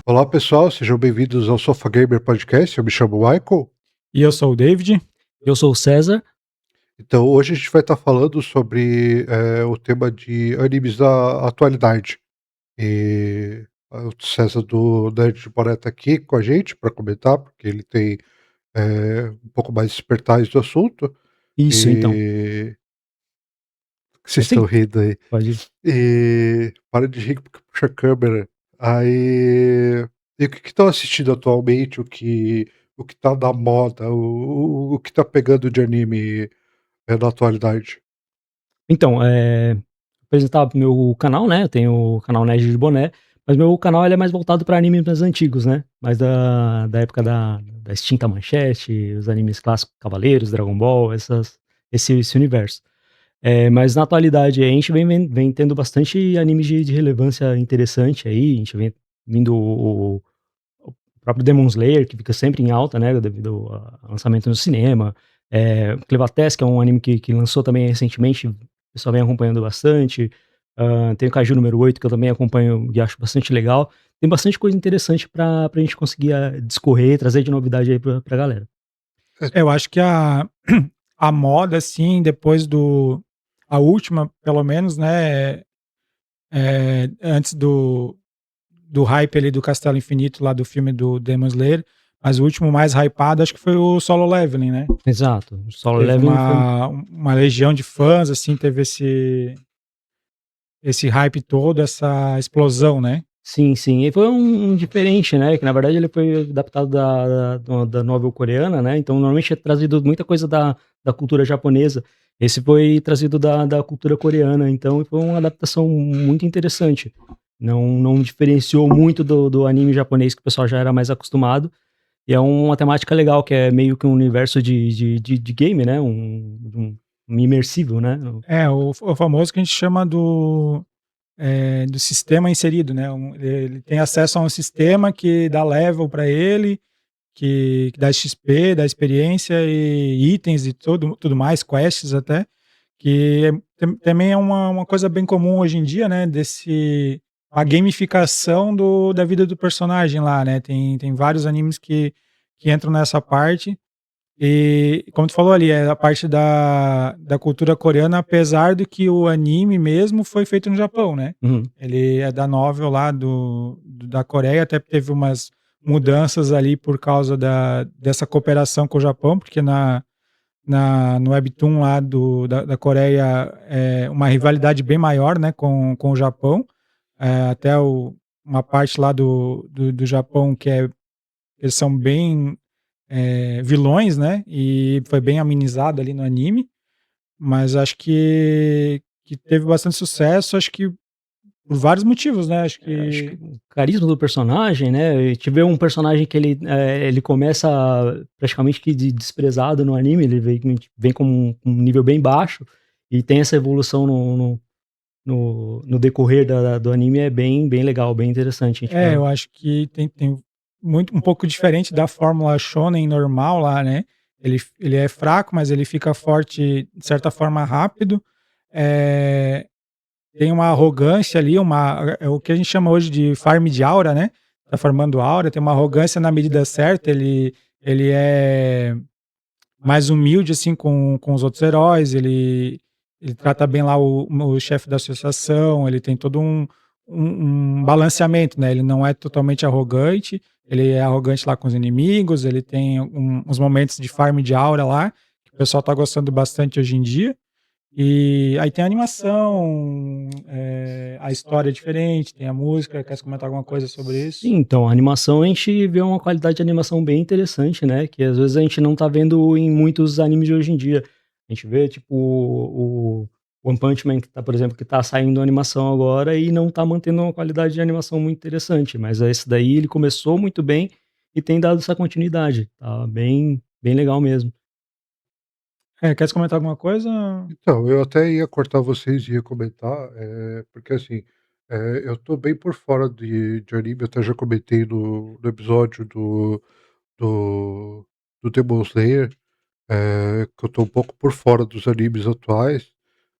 Olá pessoal, sejam bem-vindos ao Sofa Gamer Podcast. Eu me chamo Michael. E eu sou o David. Eu sou o César. Então, hoje a gente vai estar falando sobre o tema de animes da atualidade. E o César do Nerd de Boré tá aqui com a gente para comentar, porque ele tem um pouco mais despertais do assunto. Isso, então. E vocês Pode estão seguir. rindo aí. Pode ir. E para de rir porque puxa a câmera. Aí. E o que estão assistindo atualmente? O que tá na moda? O que tá pegando de anime na atualidade? Então, apresentar meu canal, né, eu tenho o canal Nerd de Boné, mas meu canal ele é mais voltado para animes mais antigos, né, mais da época da extinta Manchete, os animes clássicos Cavaleiros, Dragon Ball, esse universo. Mas na atualidade a gente vem tendo bastante animes de relevância interessante aí, a gente vem vindo o próprio Demon Slayer, que fica sempre em alta, né, devido ao lançamento no cinema. Clevatess, que é um anime que lançou também recentemente, o pessoal vem acompanhando bastante. Tem o Kaiju número 8, que eu também acompanho e acho bastante legal. Tem bastante coisa interessante pra gente conseguir discorrer e trazer de novidade aí pra galera. Eu acho que a moda, assim, depois a última, pelo menos, né, antes do hype ali do Castelo Infinito, lá do filme do Demon Slayer, mas o último mais hypado acho que foi o Solo Leveling, né? Exato. O Solo Teve Leveling foi. uma legião de fãs, assim, teve esse hype todo, essa explosão, né? Sim, sim. E foi um diferente, né, que na verdade ele foi adaptado da novel coreana, né, então normalmente é trazido muita coisa da cultura japonesa. Esse foi trazido da cultura coreana, então foi uma adaptação muito interessante. Não diferenciou muito do anime japonês que o pessoal já era mais acostumado, e é uma temática legal, que é meio que um universo de game, né, um imersivo, né. O famoso que a gente chama do sistema inserido, né? Ele tem acesso a um sistema que dá level para ele, que dá XP, dá experiência e itens e tudo mais, quests até, que também é uma coisa bem comum hoje em dia, né? A gamificação da vida do personagem lá, né? Tem vários animes que entram nessa parte. E, como tu falou ali, é a parte da cultura coreana, apesar de que o anime mesmo foi feito no Japão, né? Uhum. Ele é da novel lá da Coreia, até teve umas mudanças ali por causa dessa cooperação com o Japão, porque no Webtoon lá da Coreia é uma rivalidade bem maior, né, com o Japão. Até uma parte lá do Japão eles são bem vilões, né? E foi bem amenizado ali no anime, mas acho que teve bastante sucesso, acho que por vários motivos, né? Acho Acho que que o carisma do personagem, né, a gente vê um personagem que ele começa praticamente que desprezado no anime, ele vem com um nível bem baixo, e tem essa evolução no decorrer do anime, é bem legal, bem interessante, a gente vê. eu acho que tem muito um pouco diferente da fórmula shonen normal lá, né? Ele é fraco, mas ele fica forte de certa forma rápido. É, tem uma arrogância ali, é o que a gente chama hoje de farm de aura, né? Tá formando aura, tem uma arrogância na medida certa, ele é mais humilde assim com os outros heróis, ele trata bem lá o chefe da associação, ele tem todo um balanceamento, né? Ele não é totalmente arrogante, ele é arrogante lá com os inimigos, ele tem uns momentos de farm de aura lá, que o pessoal tá gostando bastante hoje em dia. E aí tem a animação, a história é diferente, tem a música. Quer comentar alguma coisa sobre isso? Sim, então, a animação a gente vê uma qualidade de animação bem interessante, né, que às vezes a gente não tá vendo em muitos animes de hoje em dia. A gente vê, tipo, o One Punch Man que tá, por exemplo, que tá saindo animação agora e não tá mantendo uma qualidade de animação muito interessante, mas esse daí ele começou muito bem e tem dado essa continuidade, tá bem legal mesmo. Quer comentar alguma coisa? Então, eu até ia cortar vocês e ia comentar, porque assim, eu tô bem por fora de anime, eu até já comentei no episódio do, do Demon Slayer, que eu tô um pouco por fora dos animes atuais.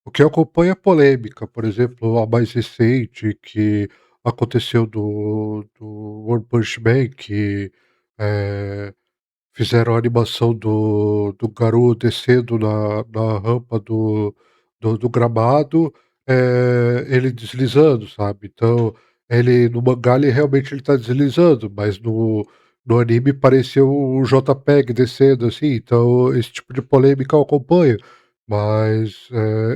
O que eu acompanho é polêmica, por exemplo, a mais recente, que aconteceu do One Punch Man, que, eh, fizeram a animação do Garou descendo na rampa do gramado, ele deslizando, sabe. Então, ele no mangá ele realmente tá deslizando, mas no anime pareceu um JPEG descendo, assim, então esse tipo de polêmica eu acompanho, mas,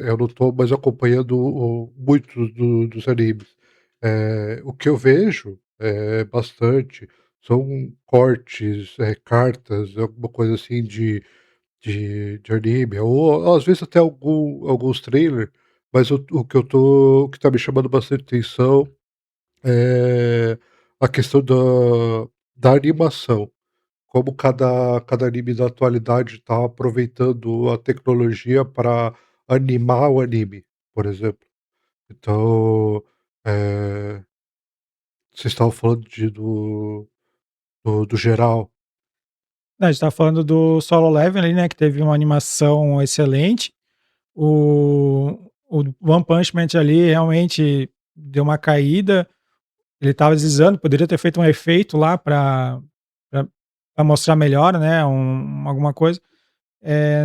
eu não tô mais acompanhando muitos dos animes. O que eu vejo, bastante, são cortes, cartas, alguma coisa assim de anime, ou às vezes até alguns trailers, mas o que tá me chamando bastante atenção é a questão da animação. Como cada anime da atualidade tá aproveitando a tecnologia para animar o anime, por exemplo. Então, eh, vocês estavam falando do geral. Não, a gente tá falando do Solo Leveling, né, que teve uma animação excelente. O One Punch Man ali realmente deu uma caída, ele estava deslizando, poderia ter feito um efeito lá pra pra mostrar melhor, né, alguma coisa.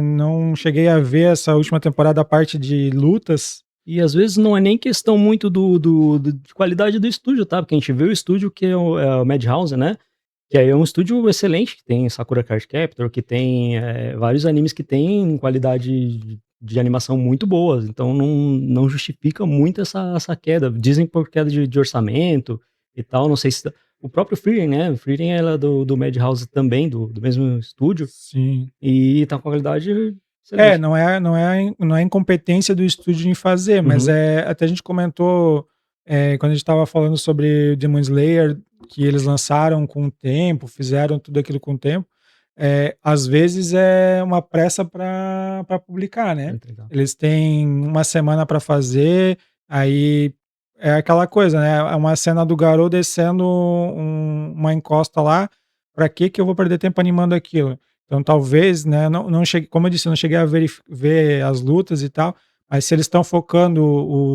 Não cheguei a ver essa última temporada a parte de lutas. E às vezes não é nem questão muito de qualidade do estúdio, tá, porque a gente vê o estúdio que é o Madhouse, né, que aí é um estúdio excelente, que tem Sakura Card Captor, que tem, vários animes que têm qualidade de animação muito boas, então não justifica muito essa queda. Dizem por queda de orçamento e tal, não sei se o próprio Frieren, né, o Frieren ela é do Madhouse também, do mesmo estúdio, Sim. e tá com qualidade É, excelente. não é incompetência do estúdio em fazer, mas, Uhum, até a gente comentou, quando a gente estava falando sobre Demon Slayer, que eles lançaram com o tempo, fizeram tudo aquilo com o tempo, às vezes é uma pressa para publicar, pra né. entregar. Eles têm uma semana para fazer, aí é aquela coisa, né, é uma cena do Garou descendo uma encosta lá, para que eu vou perder tempo animando aquilo? Então talvez, né, não cheguei, como eu disse, eu não cheguei a ver as lutas e tal, mas se eles estão focando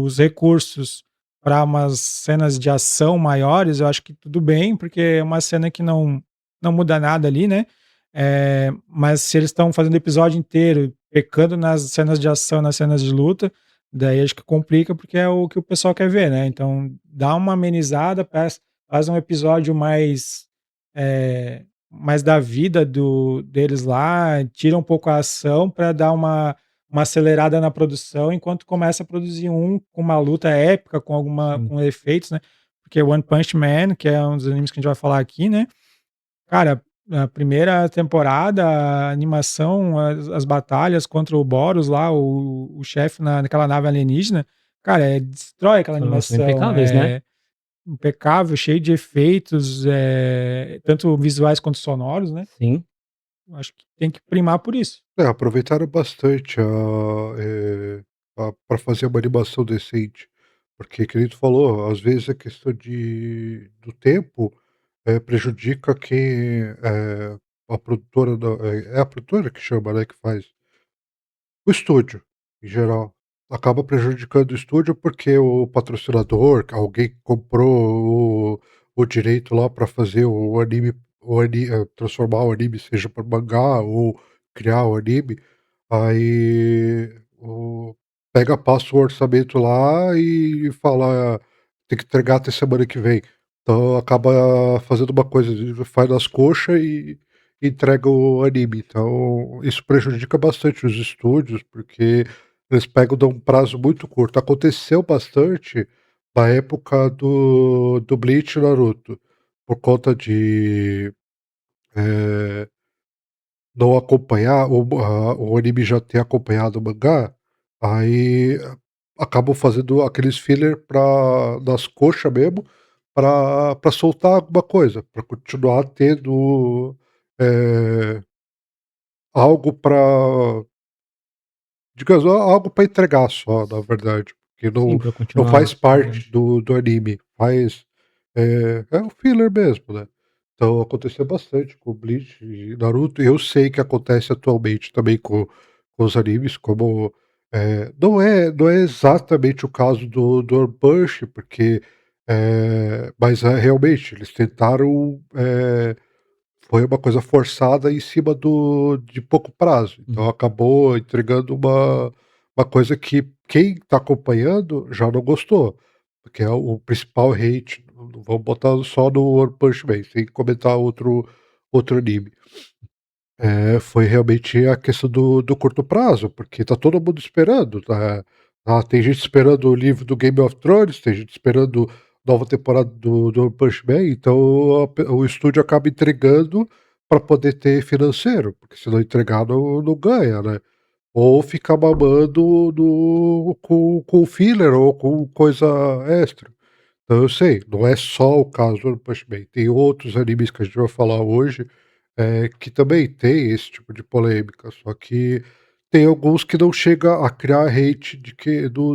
os recursos para umas cenas de ação maiores, eu acho que tudo bem, porque é uma cena que não muda nada ali, né. Mas se eles estão fazendo o episódio inteiro pecando nas cenas de ação, nas cenas de luta, daí acho que complica, porque é o que o pessoal quer ver, né. Então dá uma amenizada, faz um episódio mais da vida deles lá, tira um pouco a ação para dar uma acelerada na produção, enquanto começa a produzir um com uma luta épica, Sim. com efeitos, né. Porque One Punch Man, que é um dos animes que a gente vai falar aqui, né, cara, a primeira temporada, a animação, as batalhas contra o Boros lá, o chefe naquela nave alienígena, cara, destrói aquela São animação, impecáveis, né? impecável, cheio de efeitos, tanto visuais quanto sonoros, né. Sim. Acho que tem que primar por isso. Aproveitaram bastante pra fazer uma animação decente, porque que nem tu falou, às vezes a questão do tempo, prejudica quem, a produtora da é a produtora que chama, né, que faz o estúdio, em geral. Acaba prejudicando o estúdio, porque o patrocinador, alguém comprou o direito lá para fazer transformar o anime, seja por mangá ou criar o anime, aí passa o orçamento lá e fala: "Tem que entregar até semana que vem". Então acaba fazendo uma coisa, faz nas coxas e entrega o anime. Então isso prejudica bastante os estúdios, porque eles dão um prazo muito curto. Aconteceu bastante na época do Bleach e Naruto, por conta de, eh não acompanhar o anime já ter acompanhado o mangá, aí acabam fazendo aqueles filler nas coxas mesmo, pra soltar alguma coisa, pra continuar tendo, eh, algo pra digamos, algo pra entregar só, na verdade, porque Sim, não pra não continuar faz parte jogando. do anime, é o filler mesmo, né. Então aconteceu bastante com Bleach e Naruto, e eu sei que acontece atualmente também com os animes, como, não é exatamente o caso do One Punch, porque, Mas, realmente, eles tentaram, foi uma coisa forçada em cima de pouco prazo, então Uhum. acabou entregando uma coisa que quem está acompanhando já não gostou, porque é o principal hate, não vamos botar só no One Punch Man, sem comentar outro anime. Foi realmente a questão do curto prazo, porque tá todo mundo esperando, tem gente esperando o livro do Game of Thrones, tem gente esperando nova temporada do One Punch Man, então o estúdio acaba entregando para poder ter financeiro, porque se não entregar não ganha, né. Ou ficar babando com filler ou com coisa extra. Então eu sei, não é só o caso do One Punch Man, tem outros animes que a gente vai falar hoje, que também tem esse tipo de polêmica, só que tem alguns que não chega a criar hate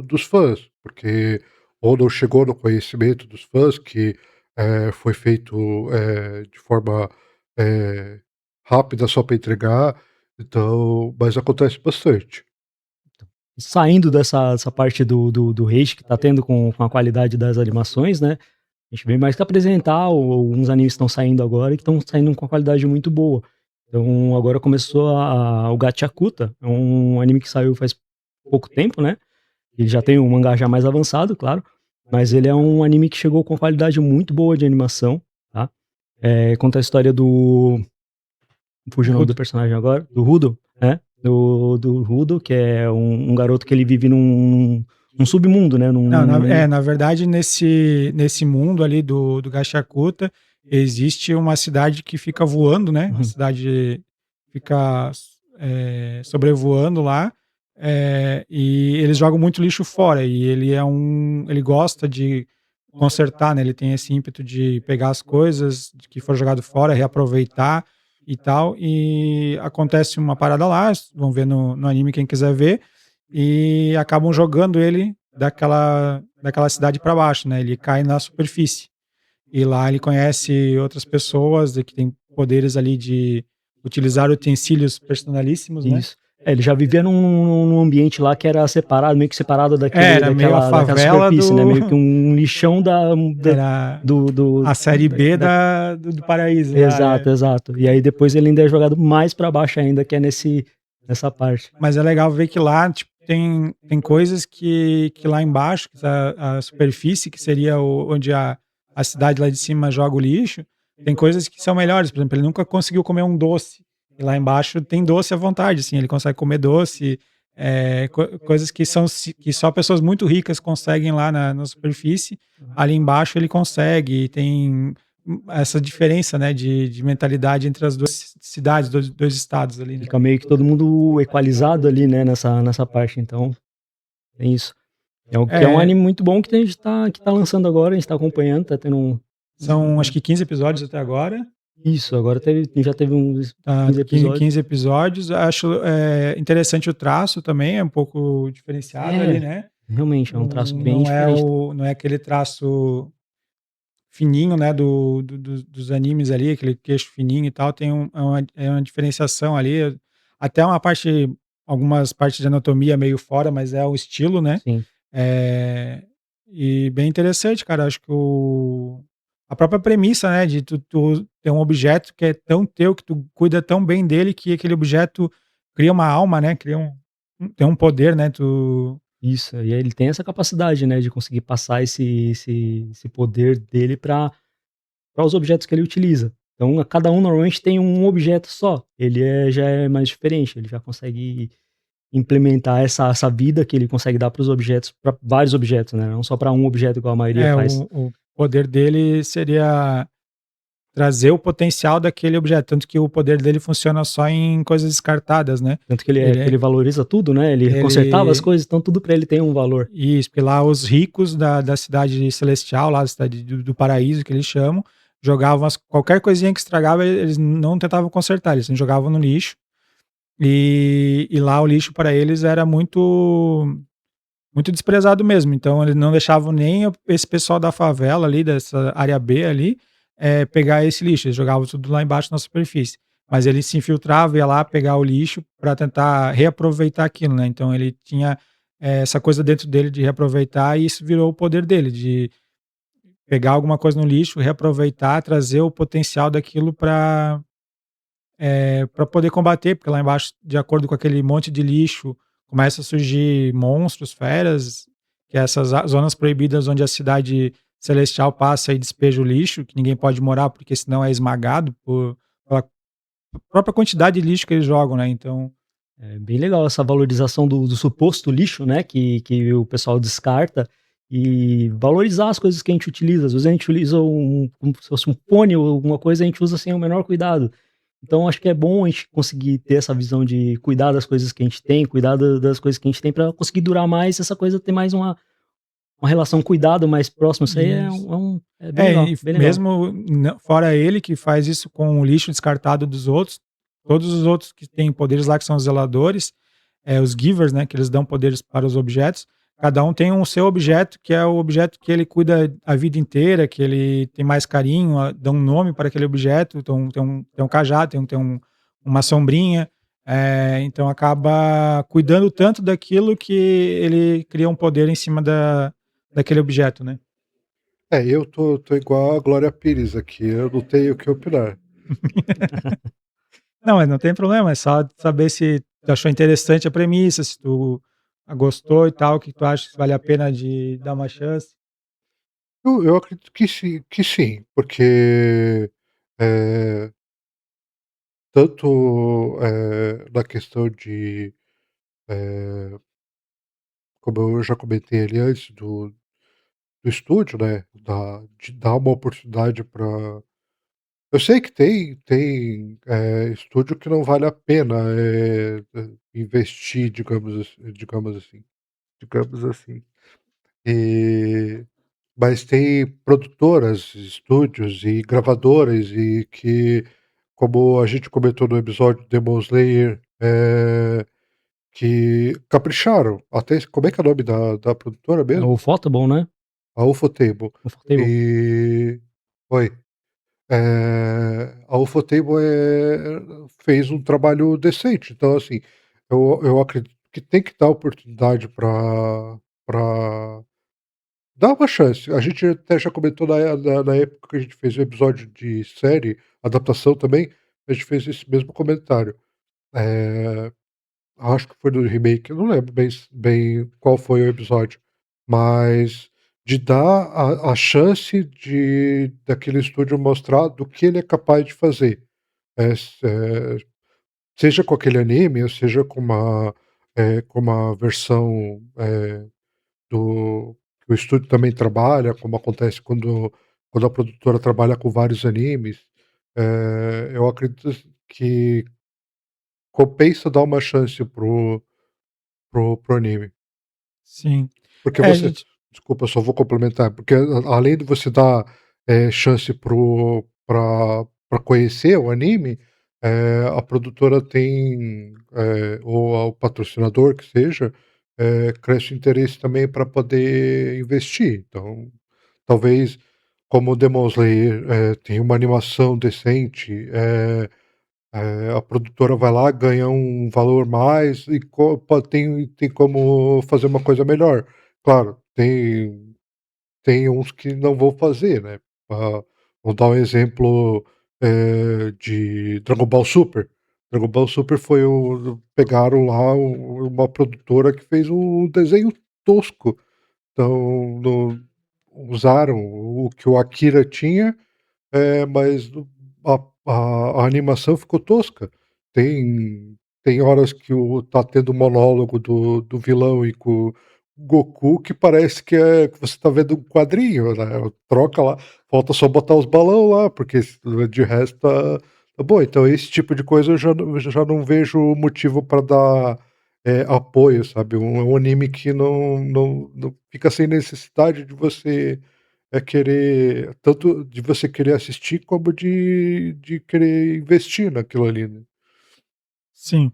dos fãs, porque ou não chegou no conhecimento dos fãs que, foi feito, de forma, eh, rápida só para entregar, então mas acontece bastante. Saindo dessa parte do hate que tá tendo com a qualidade das animações, né, a gente vem mais que apresentar alguns animes que estão saindo agora e que estão saindo com uma qualidade muito boa. Então agora começou o Gachakuta, é um anime que saiu faz pouco tempo, né, ele já tem um mangá já mais avançado, claro, mas ele é um anime que chegou com uma qualidade muito boa de animação, tá. Conta a história do fugiu o nome do Rudo. personagem agora, do Rudo, né, do Rudo, que é um garoto que ele vive num submundo, né, Não, na verdade, nesse mundo ali do Gachakuta, existe uma cidade que fica voando, né? A uhum, cidade fica sobrevoando lá, e eles jogam muito lixo fora. E ele gosta de consertar, né? Ele tem esse ímpeto de pegar as coisas que foram jogado fora, reaproveitar e tal. E acontece uma parada lá, vão ver no anime quem quiser ver, e acabam jogando ele daquela cidade para baixo, né? Ele cai na superfície. E lá ele conhece outras pessoas que têm poderes ali de utilizar utensílios personalíssimos, né? isso. Ele já vivia num ambiente lá que era separado, meio que separado Era meio a daquela favela superfície, né, do. meio que um lixão Era a série B da do paraíso lá, exato, né? exato. E aí depois ele ainda é jogado mais pra baixo ainda, que é nessa parte. Mas é legal ver que lá, tipo, tem coisas que lá embaixo, que tá a superfície, que seria onde a cidade lá de cima joga o lixo, tem coisas que são melhores. Por exemplo, ele nunca conseguiu comer um doce. E lá embaixo tem doce à vontade, assim, ele consegue comer doce, coisas que só pessoas muito ricas conseguem lá na superfície. Ali embaixo ele consegue, e tem essa diferença, né, de mentalidade entre as duas cidades, dois estados ali, né? Fica meio que todo mundo equalizado ali, né, nessa parte, então tem isso. Que é um É, anime muito bom que a gente que tá lançando agora, a gente tá acompanhando, tá tendo são acho que 15 episódios até agora. isso, agora já teve uns Tá, 15 episódios. 15 episódios. Acho interessante o traço também, é um pouco diferenciado ali, É, né? realmente, é um traço bem diferente. Não é aquele traço fininho, né, dos animes ali, aquele queixo fininho e tal, tem é uma diferenciação ali, até algumas partes de anatomia meio fora, mas é o estilo, né? Sim, É, e bem interessante, cara. Acho que a própria premissa, né, de tu ter um objeto que é tão teu, que tu cuida tão bem dele, que aquele objeto cria uma alma, né? Tem um poder, né? isso. E aí ele tem essa capacidade, né, de conseguir passar esse poder dele para os objetos que ele utiliza. Então, cada um normalmente tem um objeto só. Já é mais diferente, ele já consegue implementar essa vida que ele consegue dar para os objetos, para vários objetos, né, não só para um objeto igual a maioria faz. O poder dele seria trazer o potencial daquele objeto, tanto que o poder dele funciona só em coisas descartadas, né? Tanto que ele Ele, valoriza tudo, né, ele consertava as ele coisas, então tudo para ele tem um valor. Isso, porque lá os ricos da cidade celestial, lá da cidade do paraíso, que eles chamam, jogavam qualquer coisinha que estragava, eles não tentavam consertar, eles jogavam no lixo. E lá o lixo para eles era muito desprezado mesmo. Então eles não deixavam nem esse pessoal da favela ali, dessa área B ali, pegar esse lixo. Eles jogavam tudo lá embaixo na superfície. Mas ele se infiltrava, ia lá pegar o lixo para tentar reaproveitar aquilo, né? Então ele tinha essa coisa dentro dele de reaproveitar, e isso virou o poder dele, de pegar alguma coisa no lixo, reaproveitar, trazer o potencial daquilo para poder combater, porque lá embaixo, de acordo com aquele monte de lixo, começa a surgir monstros, feras, que é essas zonas proibidas onde a cidade celestial passa e despeja o lixo, que ninguém pode morar, porque senão é esmagado pela própria quantidade de lixo que eles jogam, né, então É bem legal essa valorização do suposto lixo, né, que o pessoal descarta, e valorizar as coisas que a gente utiliza. Às vezes a gente utiliza como se fosse um fone ou alguma coisa, a gente usa sem o menor cuidado. Então acho que é bom a gente conseguir ter essa visão de cuidar das coisas que a gente tem, cuidar das coisas que a gente tem para conseguir durar mais, essa coisa ter mais uma relação cuidado mais próximo. Isso aí isso. é bem legal, E bem legal. mesmo fora ele que faz isso com o lixo descartado dos outros, todos os outros que têm poderes lá, que são os zeladores, os givers, né, que eles dão poderes para os objetos, cada um tem um seu objeto, que é o objeto que ele cuida a vida inteira, que ele tem mais carinho, dá um nome para aquele objeto, então tem um cajado, uma sombrinha, então acaba cuidando tanto daquilo que ele cria um poder em cima daquele objeto, né. Eu tô igual a Glória Pires aqui, eu não tenho o que opinar. Não, mas não tem problema, é só saber se tu achou interessante a premissa, se tu gostou e tal, o que tu acha que vale a pena de dar uma chance. Eu acredito que sim, porque, eh, tanto, na questão de, eh, como eu já comentei ali antes do estúdio, né, de dar uma oportunidade para. Eu sei que tem, estúdio que não vale a pena, investir, digamos assim. E mas tem produtoras, estúdios e gravadoras e que, como a gente comentou no episódio Demon Slayer, que capricharam. Até como é que é o nome da produtora É o mesmo? Photable, né? A Ufotable. Ufotable. E oi. A Ufotable, fez um trabalho decente, então assim, eu acredito que tem que dar oportunidade para dar uma chance. A gente até já comentou na época que a gente fez o episódio de série, adaptação também, a gente fez esse mesmo comentário. Eh, Acho que foi do remake, eu não lembro bem qual foi o episódio, mas de dar a chance daquele estúdio mostrar do que ele é capaz de fazer. Seja com aquele anime ou seja com uma versão, do que o estúdio também trabalha, como acontece quando a produtora trabalha com vários animes. Eu acredito que compensa dar uma chance pro anime. Sim. Porque A você gente desculpa, só vou complementar, porque além de você dar, chance pra conhecer o anime, a produtora tem, ou o patrocinador que seja, cresce o interesse também para poder investir. Então, talvez, como o Demon Slayer, tem uma animação decente, a produtora vai lá, ganha um valor mais e tem como fazer uma coisa melhor. Claro, tem uns que não vão fazer, né. Vou dar um exemplo, de Dragon Ball Super. Dragon Ball Super foi pegaram lá uma produtora que fez um desenho tosco, então usaram o que o Akira tinha, mas a animação ficou tosca. Tem horas que tá tendo um monólogo do vilão e com o Goku que parece que você tá vendo um quadrinho, né, troca lá, falta só botar os balão lá, porque de resto tá bom. Então esse tipo de coisa eu já não vejo motivo para dar, apoio, sabe. Um anime que não fica sem necessidade de você querer tanto de você querer assistir, como de querer investir naquilo ali, né. sim.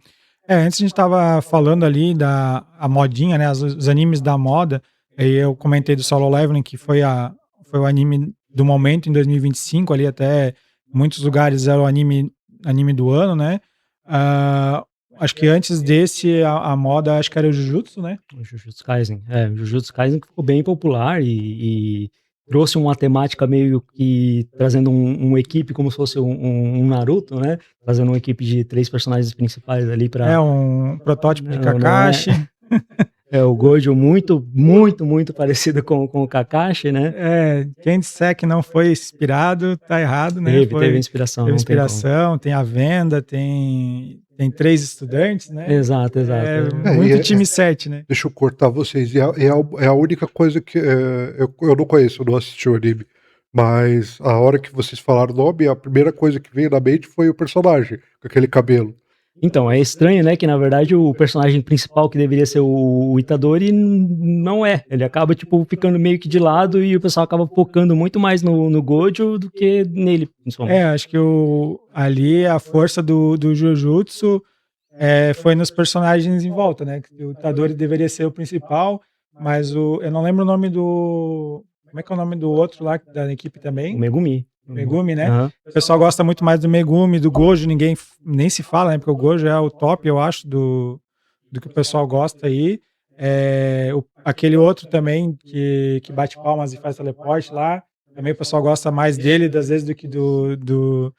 Antes a gente estava falando ali da a modinha, né, os animes da moda, e eu comentei do Solo Leveling, que foi o anime do momento em 2025, ali até muitos lugares era o anime do ano, né. Ah, acho que antes desse a moda acho que era o Jujutsu, né. O Jujutsu Kaisen. É, o Jujutsu Kaisen que ficou bem popular e trouxe uma temática meio que trazendo uma equipe como se fosse um Naruto, né? Trazendo uma equipe de 3 personagens principais ali É pra. um protótipo de Não é. Kakashi. É o Gojo muito, muito, muito parecido com o Kakashi, né? Quem disser que não foi inspirado, tá errado, né? Teve inspiração, Teve não tem como. inspiração, tem a venda, tem 3 estudantes, né? Exato, exato. É E muito time 7, né? deixa eu cortar vocês. É a única coisa que eu não conheço, eu não assisti o anime. Mas a hora que vocês falaram o nome, a primeira coisa que veio na mente foi o personagem, com aquele cabelo. Então, é estranho, né, que na verdade o personagem principal que deveria ser o Itadori não é. Ele acaba, tipo, ficando meio que de lado e o pessoal acaba focando muito mais no Gojo do que nele, principalmente. Acho que ali a força do Jujutsu foi nos personagens em volta, né? O Itadori deveria ser o principal, mas eu não lembro o nome do... Como é que é o nome do outro lá, da equipe O também? Megumi. Megumi, né? Aham. O pessoal gosta muito mais do Megumi, do Gojo, ninguém nem se fala, né? Porque o Gojo é o top, eu acho, do que o pessoal gosta aí. Aquele outro também que bate palmas e faz teleporte lá, também o pessoal gosta mais dele, às vezes, do que do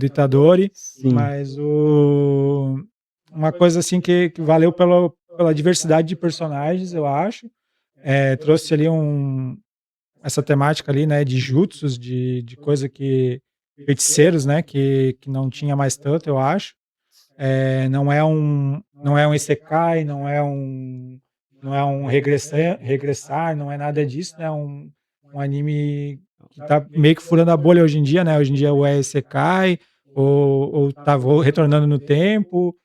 Itadori. Sim. Mas uma coisa assim que valeu pela diversidade de personagens, eu acho. Trouxe ali essa temática ali, né, de jutsus, de coisa que feiticeiros, né, que não tinha mais tanto, eu acho. Não é um isekai, não é um regressar, não é nada disso, né? Um anime que tá meio que furando a bolha hoje em dia, né? Hoje em dia ou é isekai ou tá retornando no tempo.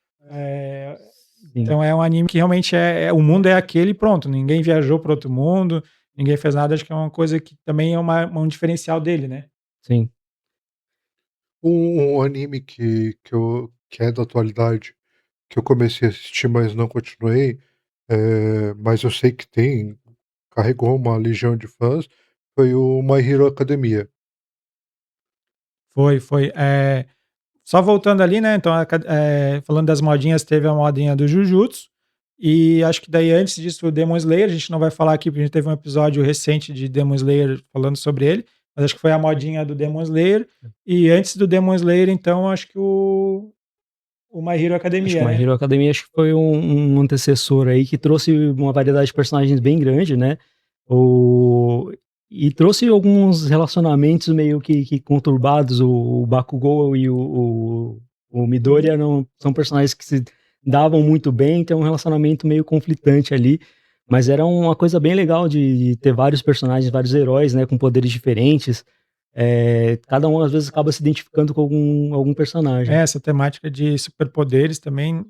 Então é um anime que realmente o mundo é aquele e pronto, ninguém viajou para outro mundo, ninguém fez nada, acho que é uma coisa que também é um diferencial dele, né? Sim. Um anime que é da atualidade, que eu comecei a assistir, mas não continuei, mas eu sei que carregou uma legião de fãs, foi o My Hero Academia. Foi. Só voltando ali, né? Então, falando das modinhas, teve a modinha do Jujutsu. E acho que daí antes disso, o Demon Slayer, a gente não vai falar aqui, porque a gente teve um episódio recente de Demon Slayer falando sobre ele, mas acho que foi a modinha do Demon Slayer. E antes do Demon Slayer, então, acho que o My Hero Acho que Academia, o My né? Hero Academia acho que foi um antecessor aí que trouxe uma variedade de personagens bem grande, né? E trouxe alguns relacionamentos meio que conturbados. O Bakugou e o Midoriya são personagens que se davam muito bem, tem um relacionamento meio conflitante ali. Mas era uma coisa bem legal de ter vários personagens, vários heróis, né? Com poderes diferentes. Cada um às vezes acaba se identificando com algum personagem. Essa temática de superpoderes também,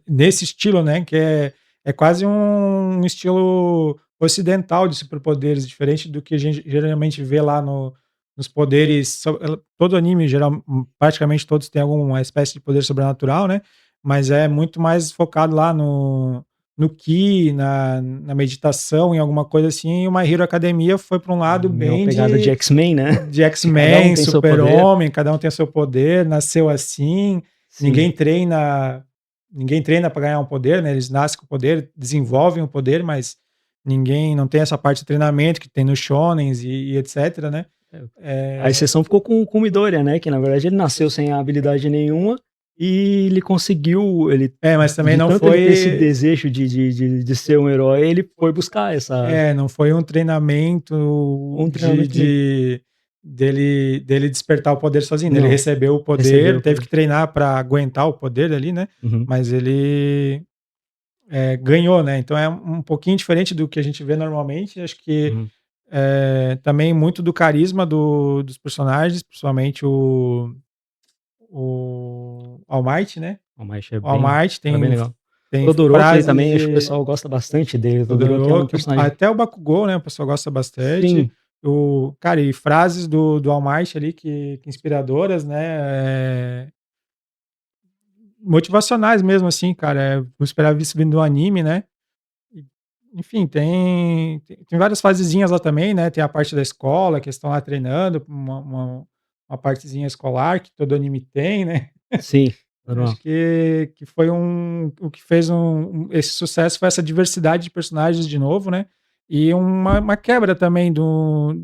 nesse estilo, né? Que é quase um estilo ocidental de superpoderes, diferente do que a gente geralmente vê lá nos poderes. Todo anime, praticamente todos têm alguma espécie de poder sobrenatural, né? Mas é muito mais focado lá no Ki, na meditação, em alguma coisa assim. E o My Hero Academia foi para um lado Uma bem pegada de X-Men, né? de Cada um X-Men, tem seu Super-Homem, cada um tem o seu poder, nasceu assim, Sim. ninguém treina para ganhar um poder, né? Eles nascem com o poder, desenvolvem o poder, mas ninguém não tem essa parte de treinamento que tem nos shonens e etc, né? A exceção ficou com o Midoriya, né? Que na verdade ele nasceu sem habilidade nenhuma e ele conseguiu. Mas também não tanto foi. Ele ter esse desejo de ser um herói, ele foi buscar essa. Não foi um treinamento, dele despertar o poder sozinho. Não. Ele recebeu o poder, teve que treinar para aguentar o poder ali, né? Uhum. Mas ele ganhou, né? Então é um pouquinho diferente do que a gente vê normalmente. Acho que também muito do carisma dos personagens, principalmente o All Might, né? O All Might bem legal. tem Todoroki frases também, acho que o pessoal gosta bastante dele. Todoroki é um personagem. até o Bakugou, né? O pessoal gosta bastante. Sim. Cara, e frases do All Might ali que inspiradoras, né? Motivacionais mesmo, assim, cara. Eu esperava isso vindo do anime, né? Enfim, tem várias fasezinhas lá também, né? Tem a parte da escola, que estão lá treinando, uma partezinha escolar que todo anime tem, né? Sim. Acho que foi o que fez esse sucesso foi essa diversidade de personagens de novo, né? e uma quebra também do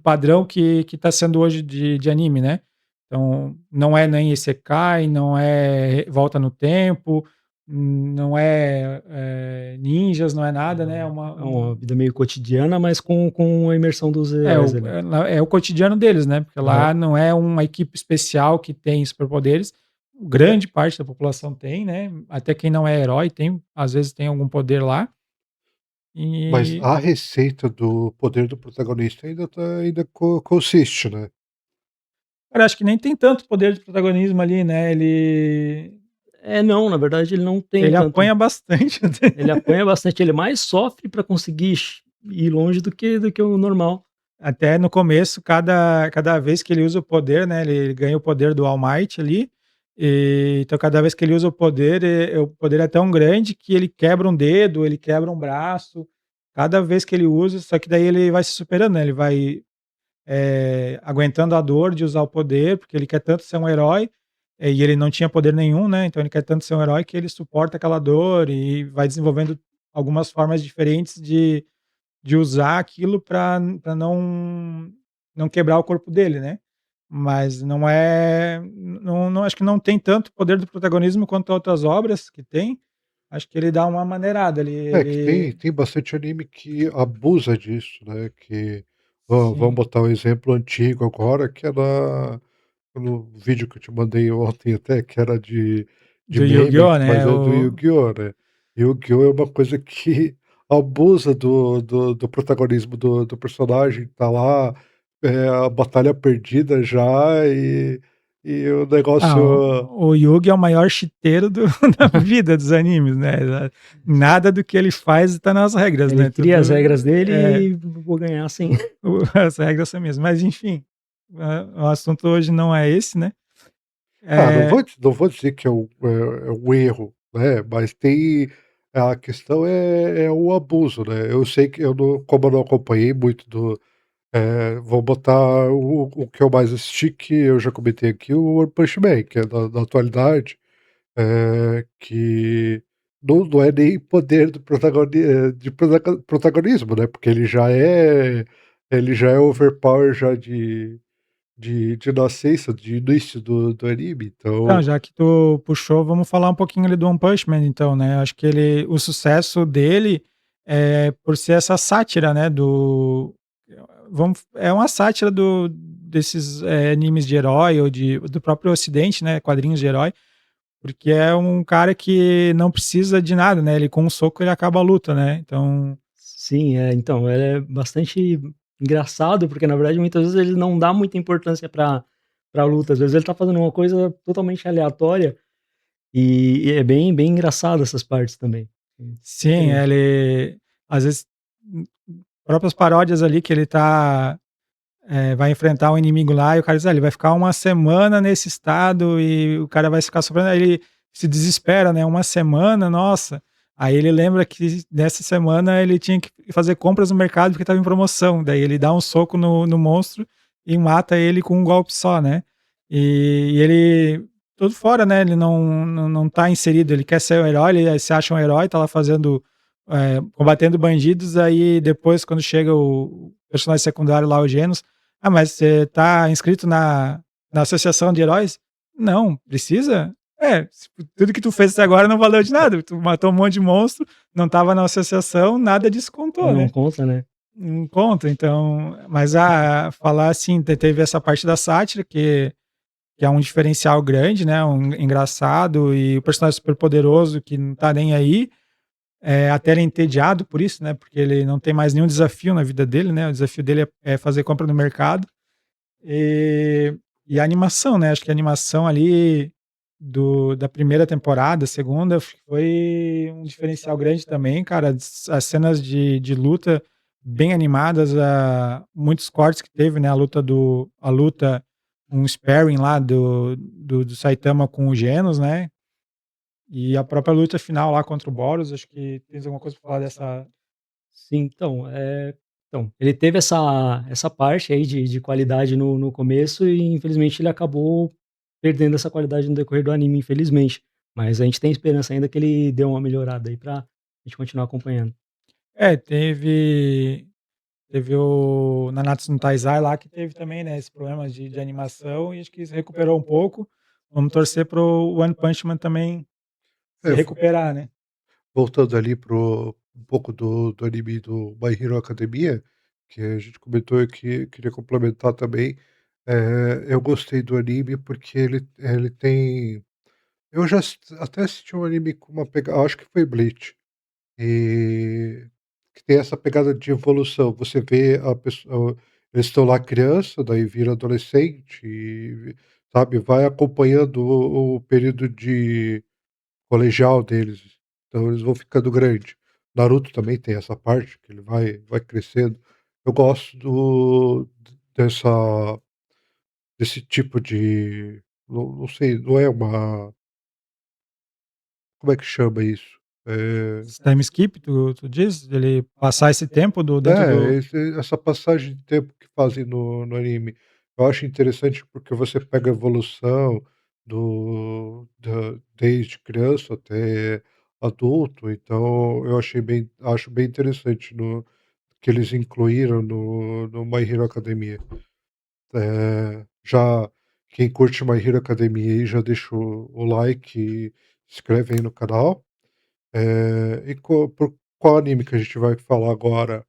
padrão que tá sendo hoje de anime, né. Então, não é nem isekai, não é volta no tempo, não é, ninjas, não é nada, né, é uma É uma vida meio cotidiana, mas com a imersão dos heróis ali. é o cotidiano deles, né, porque Aham. lá não é uma equipe especial que tem superpoderes, grande parte da população tem, né, até quem não é herói tem, às vezes tem algum poder lá, Mas e a receita do poder do protagonista ainda consiste, né. cara, acho que nem tem tanto poder de protagonismo ali, né, Não, na verdade ele não tem ele tanto. apanha bastante até. Ele apanha bastante, ele mais sofre pra conseguir ir longe do que o normal. Até no começo, cada vez que ele usa o poder, né, ele ganha o poder do All Might ali, então cada vez que ele usa o poder é tão grande que ele quebra um dedo, ele quebra um braço, cada vez que ele usa, só que daí ele vai se superando, né, ele vai, aguentando a dor de usar o poder, porque ele quer tanto ser um herói, e ele não tinha poder nenhum, né, então ele quer tanto ser um herói que ele suporta aquela dor e vai desenvolvendo algumas formas diferentes de usar aquilo para não quebrar o corpo dele, né. Mas não acho que não tem tanto poder do protagonismo quanto outras obras que tem, acho que ele dá uma maneirada ali, É que ele tem bastante anime que abusa disso, né, que vamos sim, botar um exemplo antigo agora, que era no vídeo que eu te mandei ontem até, que era de do meme, Yu-Gi-Oh, mas né, é do Yu-Gi-Oh, né. Yu-Gi-Oh é uma coisa que abusa do protagonismo do personagem, tá lá, a batalha perdida já e o negócio o Yugi é o maior chiteiro da vida dos animes, né, nada do que ele faz está nas regras, Ele né, cria as tudo regras dele é. e vou ganhar sim. As regras são mesmas. Mas enfim, o assunto hoje não é esse, né. Não Eh, não vou dizer que é um erro, né, mas tem a questão é o abuso, né. Eu sei que eu não como eu não acompanhei muito vou botar o que eu mais assisti, que eu já comentei aqui, o One Punch Man, que é da atualidade, que não é nem poder do protagonismo, né, porque ele já é overpower já de nascença, de início do anime, então, então já que tu puxou, vamos falar um pouquinho ali do One Punch Man então, né. Acho que o sucesso dele é por ser essa sátira, né, é uma sátira desses, animes de herói ou do próprio ocidente, né, quadrinhos de herói, porque é um cara que não precisa de nada, né, ele com um soco ele acaba a luta, né, então Sim, então, é bastante engraçado, porque na verdade muitas vezes ele não dá muita importância pra luta, às vezes ele tá fazendo uma coisa totalmente aleatória, e é bem engraçado essas partes também. sim, Diferente. ele às vezes, próprias paródias ali que ele tá, vai enfrentar um inimigo lá e o cara diz: "Ah, ele vai ficar uma semana nesse estado e o cara vai ficar sofrendo", aí ele se desespera, né, uma semana, nossa. Aí ele lembra que nessa semana ele tinha que fazer compras no mercado porque estava em promoção, daí ele dá um soco no monstro e mata ele com um golpe só, né. E ele todo fora, né, ele não tá inserido, ele quer ser um herói, ele se acha um herói, tá lá fazendo, combatendo bandidos, aí depois quando chega o personagem secundário lá, o Genos: "Ah, mas você tá inscrito na associação de heróis?". "Não, precisa?". "É, tudo que tu fez até agora não valeu de nada, tu matou um monte de monstro, não estava na associação, nada disso contou, Não né". conta, né. Não conta, então mas, falar assim, teve essa parte da sátira que é um diferencial grande, né, um engraçado e o personagem super poderoso que não tá nem aí, até ele é entediado por isso, né, porque ele não tem mais nenhum desafio na vida dele, né, o desafio dele é fazer compra no mercado. E a animação, né, acho que a animação ali da primeira temporada, segunda, foi um diferencial grande também, cara, as cenas de luta bem animadas, muitos cortes que teve, né, a luta, um sparring lá do Saitama com o Genos, né, e a própria luta final lá contra o Boros, acho que tens alguma coisa pra falar dessa. Sim, então, ele teve essa parte aí de qualidade no começo e infelizmente ele acabou perdendo essa qualidade no decorrer do anime, infelizmente. Mas a gente tem esperança ainda que ele dê uma melhorada aí pra gente continuar acompanhando. É, teve o Nanatsu no Taizai lá que teve também, né, esse problema de animação e acho que se recuperou um pouco. Vamos torcer para o One Punch Man também se É, recuperar, né. voltando ali pro um pouco do anime do My Hero Academia, que a gente comentou e que queria complementar também, eu gostei do anime porque ele tem eu já até assisti um anime com uma pegada, acho que foi Bleach, e que tem essa pegada de evolução, você vê a pessoa, eles estão lá criança, daí vira adolescente e, sabe, vai acompanhando o período de colegial deles, então eles vão ficando grande. Naruto também tem essa parte que ele vai crescendo. Eu gosto dessa desse tipo de, não sei, não é uma, como é que chama isso? Esse time skip, tu diz? Ele passar esse tempo do dentro do Essa passagem de tempo que fazem no anime, eu acho interessante porque você pega a evolução desde criança até adulto, então eu acho bem interessante no que eles incluíram no My Hero Academia. Já quem curte My Hero Academia aí já deixa o like e se inscreve aí no canal. E por qual anime que a gente vai falar agora?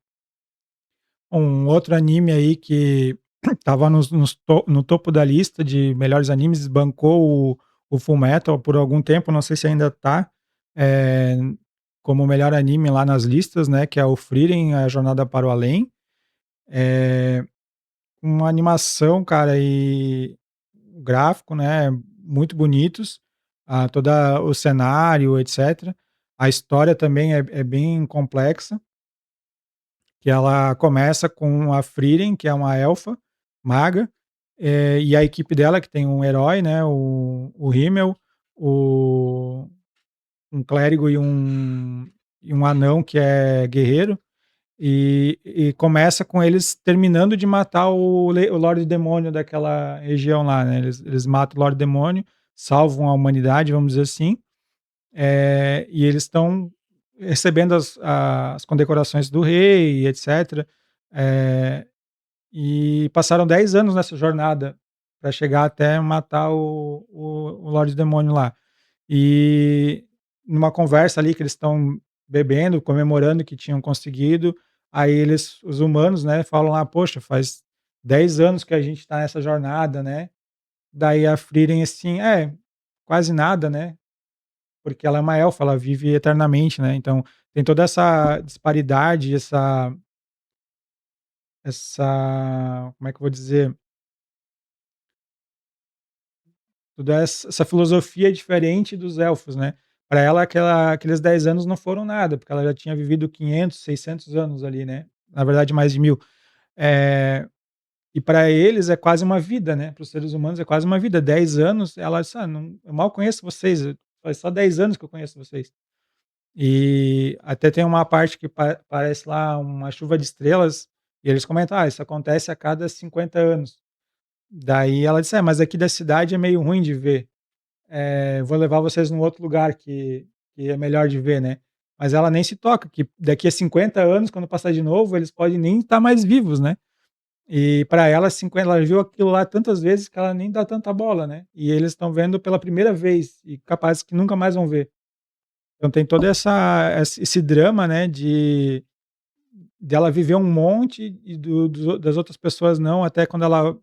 um outro anime aí que estava no topo da lista de melhores animes, bancou o Fullmetal por algum tempo, não sei se ainda tá, eh, como o melhor anime lá nas listas, né, que é o Frieren, A Jornada para o Além. Uma animação, cara, e o gráfico, né, muito bonitos, toda o cenário, etcétera. A história também é bem complexa, que ela começa com a Frieren, que é uma elfa maga, e a equipe dela, que tem um herói, né, o Himmel, o um clérigo e um anão que é guerreiro, e começa com eles terminando de matar o Lorde Demônio daquela região lá, né, eles matam o Lorde Demônio, salvam a humanidade, vamos dizer assim, e eles estão recebendo as condecorações do rei, etc. Eh, e passaram 10 anos nessa jornada para chegar até matar o Lorde Demônio lá. E numa conversa ali que eles estão bebendo, comemorando que tinham conseguido, aí os humanos, né, falam lá: "Poxa, faz 10 anos que a gente está nessa jornada, né". Daí a Frieren assim: "É, quase nada, né". Porque ela é uma elfa, ela vive eternamente, né, então tem toda essa disparidade, como é que eu vou dizer? Toda essa filosofia diferente dos elfos, né. Para ela aqueles 10 anos não foram nada, porque ela já tinha vivido 500, 600 anos ali, né, na verdade mais de 1000. Eh, e para eles é quase uma vida, né, para os seres humanos é quase uma vida, 10 anos ela disse: "Ah, não, eu mal conheço vocês, faz só 10 anos que eu conheço vocês". E até tem uma parte que parece lá uma chuva de estrelas, e eles comentam: "Ah, isso acontece a cada 50 anos". Daí ela disse: "É, mas aqui da cidade é meio ruim de ver, vou levar vocês num outro lugar que é melhor de ver, né". Mas ela nem se toca que daqui a 50 anos, quando passar de novo, eles podem nem estar mais vivos, né. E para ela 50, ela viu aquilo lá tantas vezes que ela nem dá tanta bola, né. E eles estão vendo pela primeira vez e capaz que nunca mais vão ver. Então tem todo esse drama, né, de dela viver um monte e das outras pessoas não, até quando ela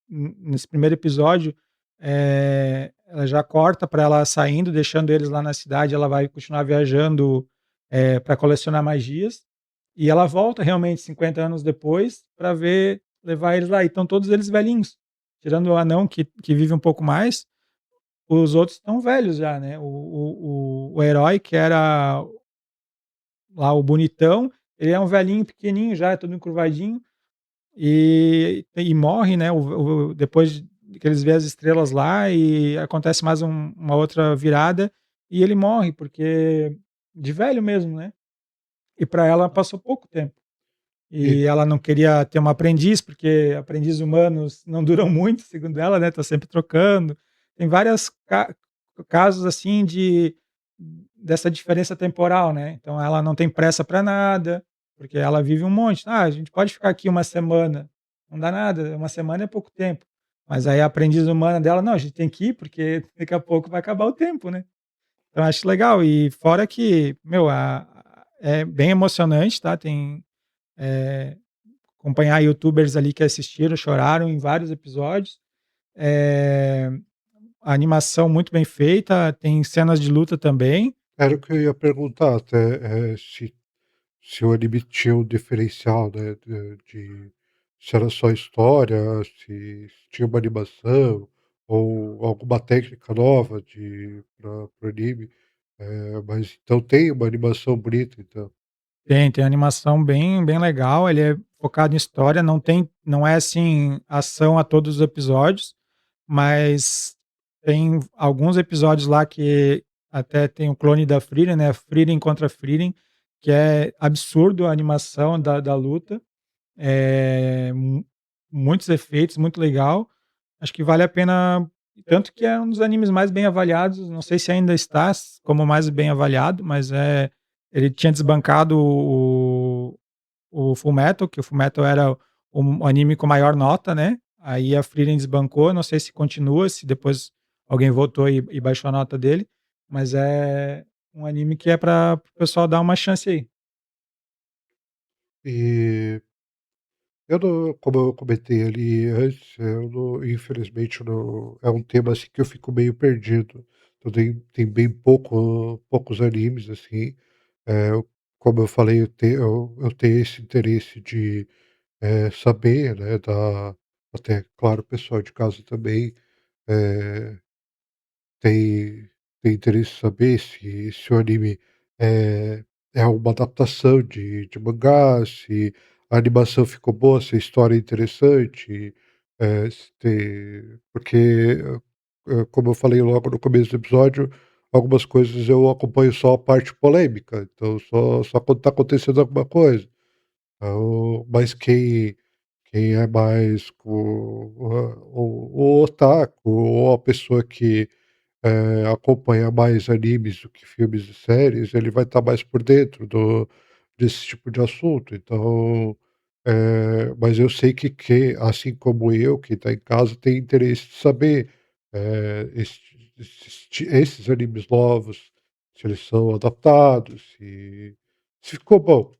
nesse primeiro episódio, ela já corta para ela saindo, deixando eles lá na cidade, ela vai continuar viajando, pra colecionar magias, e ela volta realmente 50 anos depois para levar eles lá, e estão todos eles velhinhos, tirando o anão que vive um pouco mais, os outros estão velhos já, né, o herói que era lá o bonitão, ele é um velhinho pequenininho já, todo encurvadinho, e morre, né, depois que eles vê as estrelas lá e acontece mais uma outra virada, e ele morre, porque de velho mesmo, né. E para ela passou pouco tempo. E E ela não queria ter uma aprendiz, porque aprendizes humanos não duram muito, segundo ela, né, tá sempre trocando. Tem várias casos, assim, dessa diferença temporal, né. Então ela não tem pressa para nada, porque ela vive um monte. "Ah, a gente pode ficar aqui uma semana", não dá nada, uma semana é pouco tempo. Mas aí a aprendiz humana dela: "Não, a gente tem que ir, porque daqui a pouco vai acabar o tempo, né". Então acho legal e fora que, meu, é bem emocionante, tá, tem, eh, acompanhar youtubers ali que assistiram, choraram em vários episódios. Eh, a animação muito bem feita, tem cenas de luta também. Era o que eu ia perguntar até, se o anime tinha um diferencial, né, de se era só história, se tinha uma animação ou alguma técnica nova para o anime, mas então tem uma animação bonita então. Tem animação bem legal, ele é focado em história, não é, assim, ação a todos os episódios, mas tem alguns episódios lá que até tem o clone da Frieren, né, Frieren contra Frieren, que é absurdo a animação da luta, muitos efeitos, muito legal. Acho que vale a pena, tanto que é um dos animes mais bem avaliados, não sei se ainda está como mais bem avaliado, mas ele tinha desbancado o Fullmetal, que o Fullmetal era o anime com maior nota, né, aí a Frieren desbancou, não sei se continua, se depois alguém voltou e baixou a nota dele, mas é um anime que é para o pessoal dar uma chance aí. E eu não, como eu comentei ali antes, eu não, infelizmente, eu não, é um tema assim que eu fico meio perdido. Então tem bem poucos animes assim. Eu, como eu falei, eu tenho esse interesse de saber, né, até claro, o pessoal de casa também eh, tem tem interesse em saber se o anime é uma adaptação de mangá, se a animação ficou boa, se a história é interessante, se tem porque, como eu falei logo no começo do episódio, algumas coisas eu acompanho só a parte polêmica, então só quando está acontecendo alguma coisa. Então, mas quem é mais o otaku ou a pessoa que acompanha mais animes do que filmes e séries, ele vai estar mais por dentro desse tipo de assunto. Então, mas eu sei que, assim como eu, quem está em casa, tem interesse de saber esses animes novos, se eles são adaptados, se ficou bom,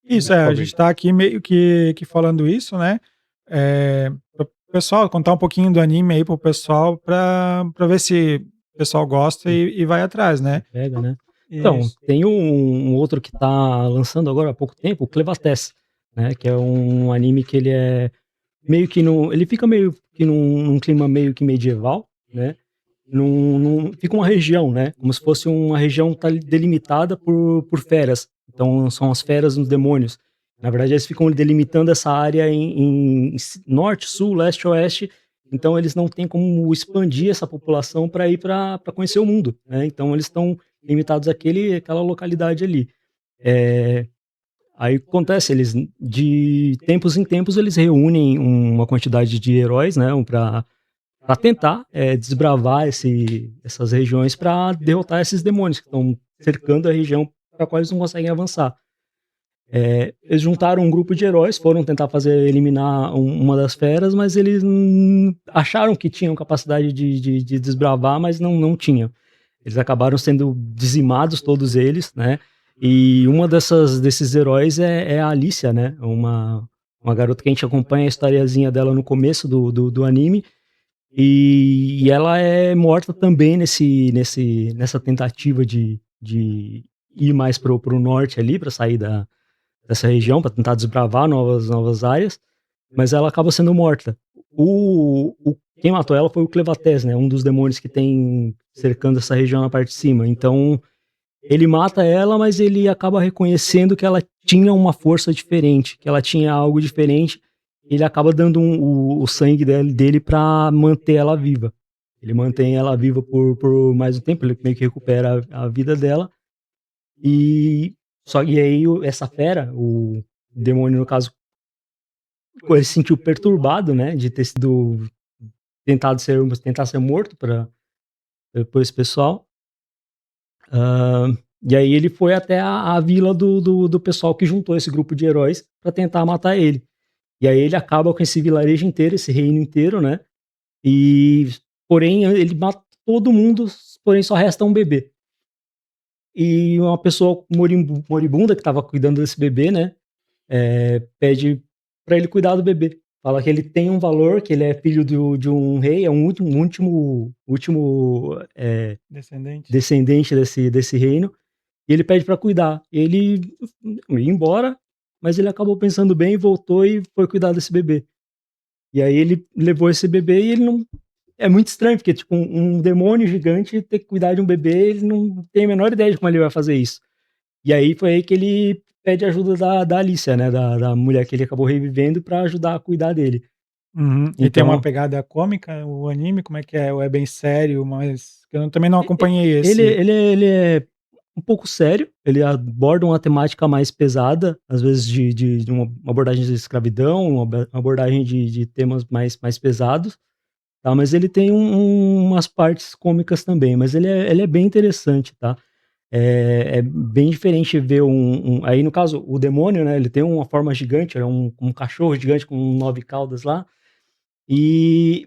Isso, a gente principalmente. está aqui meio que falando isso, né, para o pessoal contar um pouquinho do anime aí para o pessoal, para ver se o pessoal gosta e vai atrás, Se né. pega, né. Então, Isso. tem um outro que tá lançando agora há pouco tempo, o Clevatess, né, que é um anime que ele é meio que no ele fica meio que num clima meio que medieval, né, fica uma região, né, como se fosse uma região tá delimitada por feras, então são as feras nos demônios. Na verdade eles ficam delimitando essa área em norte, sul, leste, oeste, então eles não têm como expandir essa população para ir para conhecer o mundo, né, então eles estão limitados àquela localidade ali. Eh, Aí acontece, eles de tempos em tempos eles reúnem uma quantidade de heróis, né, para tentar, desbravar essas regiões para derrotar esses demônios que estão cercando a região para qual eles não conseguem avançar. Eles juntaram um grupo de heróis, foram tentar fazer eliminar uma das feras, mas eles acharam que tinham capacidade de desbravar, mas não tinham. Eles acabaram sendo dizimados todos eles, né, e uma desses heróis é a Alicia, né, uma garota que a gente acompanha a historiazinha dela no começo do anime, e ela é morta também nessa tentativa de ir mais pro norte ali, para sair dessa região, para tentar desbravar novas áreas, mas ela acaba sendo morta. Quem matou ela foi o Clevates, né, um dos demônios que tem cercando essa região na parte de cima. Então, ele mata ela, mas ele acaba reconhecendo que ela tinha uma força diferente, que ela tinha algo diferente. Ele acaba dando o sangue dele para manter ela viva. Ele mantém ela viva por mais um tempo, ele meio que recupera a vida dela. E e aí essa fera, o demônio no caso, ele se sentiu perturbado, né, de ter sido tentar ser morto por esse pessoal. E aí ele foi até a vila do pessoal que juntou esse grupo de heróis pra tentar matar ele. E aí ele acaba com esse vilarejo inteiro, esse reino inteiro, né? E porém ele mata todo mundo, porém só resta um bebê. E uma pessoa moribunda que estava cuidando desse bebê, né? Pede para ele cuidar do bebê. Fala que ele tem um valor, que ele é filho de um rei, é um último descendente desse reino. E ele pede para cuidar. Ele ia embora, mas ele acabou pensando bem, voltou e foi cuidar desse bebê. E aí ele levou esse bebê e ele não. É muito estranho, porque, tipo, um demônio gigante ter que cuidar de um bebê, ele não tem a menor ideia de como ele vai fazer isso. E aí foi aí que ele pede ajuda da Alicia, né? Da mulher que ele acabou revivendo pra ajudar a cuidar dele. E tem uma pegada cômica, o anime, como é que é? Ou é bem sério, mas eu também não acompanhei esse. Ele é um pouco sério, ele aborda uma temática mais pesada, às vezes de uma abordagem de escravidão, uma abordagem de temas mais pesados, tá? Mas ele tem umas partes cômicas também, mas ele é bem interessante, tá? É bem diferente ver aí no caso, o demônio, né, ele tem uma forma gigante, é um cachorro gigante com 9 caudas lá,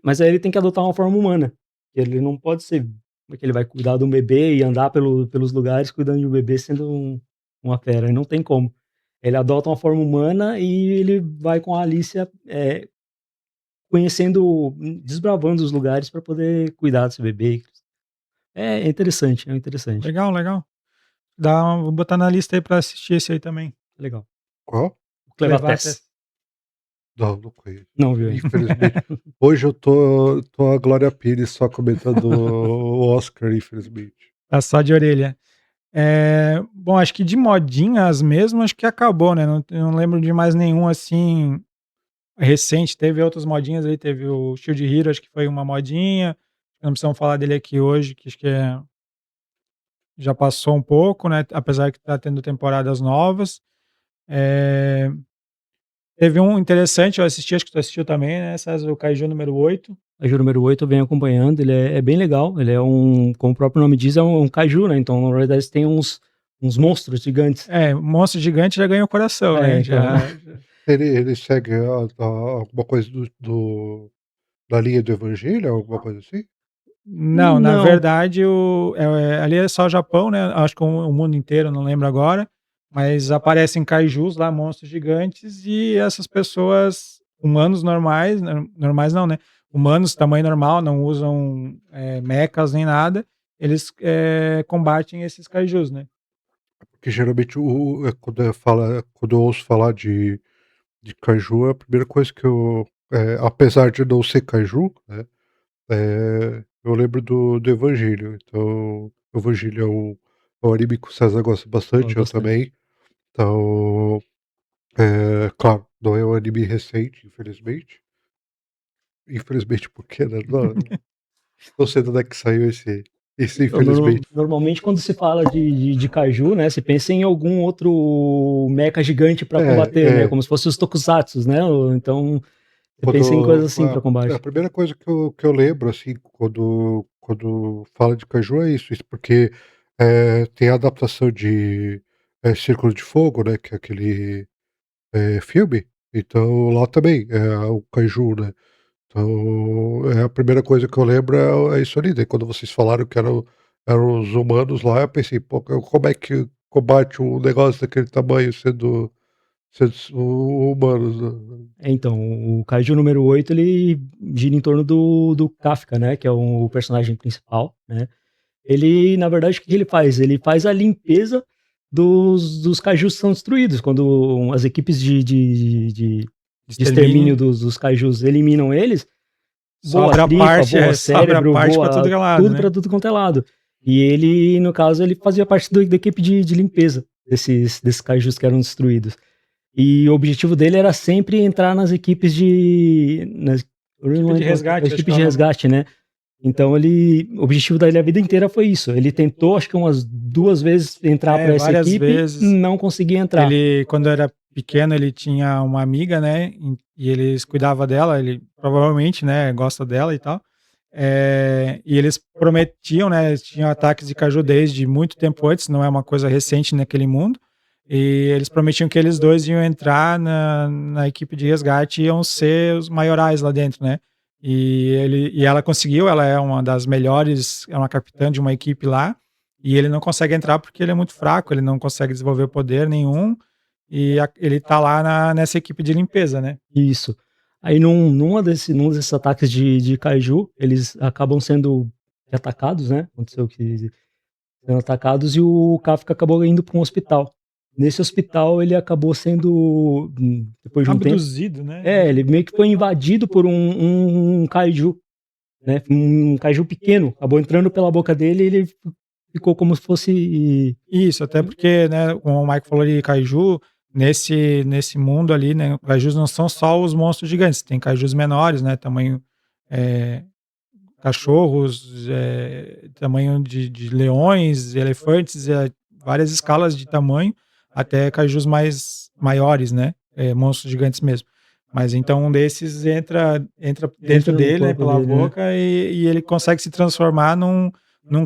mas aí ele tem que adotar uma forma humana, ele não pode ser, como é que ele vai cuidar de um bebê e andar pelos lugares cuidando de um bebê sendo uma fera, não tem como. Ele adota uma forma humana e ele vai com a Alicia conhecendo, desbravando os lugares para poder cuidar desse bebê. É interessante, é interessante. Legal. Vou botar na lista aí pra assistir esse aí também. Legal. Qual? Clevates. Não conheço. Não viu ainda. Infelizmente. Hoje eu tô a Glória Pires só comentando o Oscar, infelizmente. Tá só de orelha. Bom, acho que de modinhas mesmo, acho que acabou, né? Não lembro de mais nenhum assim recente. Teve outras modinhas aí, teve o Shield Hero, acho que foi uma modinha. Não precisamos falar dele aqui hoje, que acho que já passou um pouco, né? Apesar que tá tendo temporadas novas. Teve um interessante, eu assisti, acho que tu assistiu também, né? O Kaiju número 8. Kaiju número 8 eu venho acompanhando, ele é bem legal, ele é como o próprio nome diz, é um kaiju, né? Então, na verdade, tem uns monstros gigantes. Monstro gigante já ganha o coração, né? Então... Ele segue alguma coisa da linha do Evangelho, alguma coisa assim? Não, na verdade, ali é só o Japão, né? Acho que o mundo inteiro, não lembro agora. Mas aparecem kaijus lá, monstros gigantes, e essas pessoas, humanos normais não, né? Humanos, tamanho normal, não usam mechas nem nada, eles combatem esses kaijus, né? Porque geralmente quando eu ouço falar de kaiju, a primeira coisa que apesar de não ser kaiju, né? Eu lembro do Evangelho. Então, o Evangelho é um anime que o César gosta bastante, eu também. Então, claro, não é um anime recente, infelizmente. Infelizmente, porque, né? Não sei de onde é que saiu esse infelizmente. Normalmente, quando se fala de kaiju, né, se pensa em algum outro mecha gigante para combater, né? Como se fosse os tokusatsus, né? Então, você pensa em coisas assim para combate. A primeira coisa que eu lembro, assim, quando fala de kaiju é isso porque tem a adaptação de Círculo de Fogo, né? Que é aquele filme. Então, lá também é o kaiju, né? Então, a primeira coisa que eu lembro é isso ali. Daí, quando vocês falaram que eram os humanos lá, eu pensei, pô, como é que combate um negócio daquele tamanho sendo humanos? Né? Então, o Kaiju número 8, ele gira em torno do Kafka, né? Que é o personagem principal, né? Ele, na verdade, o que ele faz? Ele faz a limpeza dos kaijus que são destruídos. Quando as equipes de extermínio dos kaijus eliminam eles, sobra a parte, cérebro, pra tudo que é lado, tudo né? pra tudo quanto é lado. E ele, no caso, ele fazia parte da equipe de limpeza desses kaijus que eram destruídos. E o objetivo dele era sempre entrar nas equipes de resgate, né? Então o objetivo dele a vida inteira foi isso. Ele tentou, acho que umas 2 vezes entrar para essa equipe, vezes. Não conseguia entrar. Ele, quando era pequeno, ele tinha uma amiga, né? E eles cuidavam dela, ele provavelmente, né, gosta dela e tal. E eles prometiam, né, tinham ataques de Kaiju desde muito tempo antes, não é uma coisa recente naquele mundo, e eles prometiam que eles dois iam entrar na equipe de resgate e iam ser os maiorais lá dentro, né? E ela conseguiu, ela é uma das melhores, é uma capitã de uma equipe lá, e ele não consegue entrar porque ele é muito fraco, ele não consegue desenvolver poder nenhum, ele tá lá nessa equipe de limpeza, né? Isso. Aí num desses ataques de Kaiju, eles acabam sendo atacados, né? Aconteceu que sendo atacados e o Kafka acabou indo para um hospital. Nesse hospital ele acabou sendo, depois de um tempo, Abduzido, né? ele meio que foi invadido por um Kaiju, né? Um Kaiju pequeno, acabou entrando pela boca dele e ele ficou como se fosse... Isso, até porque, né, como o Mike falou de Kaiju, nesse mundo ali, né, Kaijus não são só os monstros gigantes, tem Kaijus menores, né, tamanho é, cachorros, tamanho de leões, elefantes, várias escalas de tamanho, até Kaijus maiores, né, monstros gigantes mesmo. Mas então um desses entra dentro no dele, né, corpo pela dele, né? boca, e ele consegue se transformar num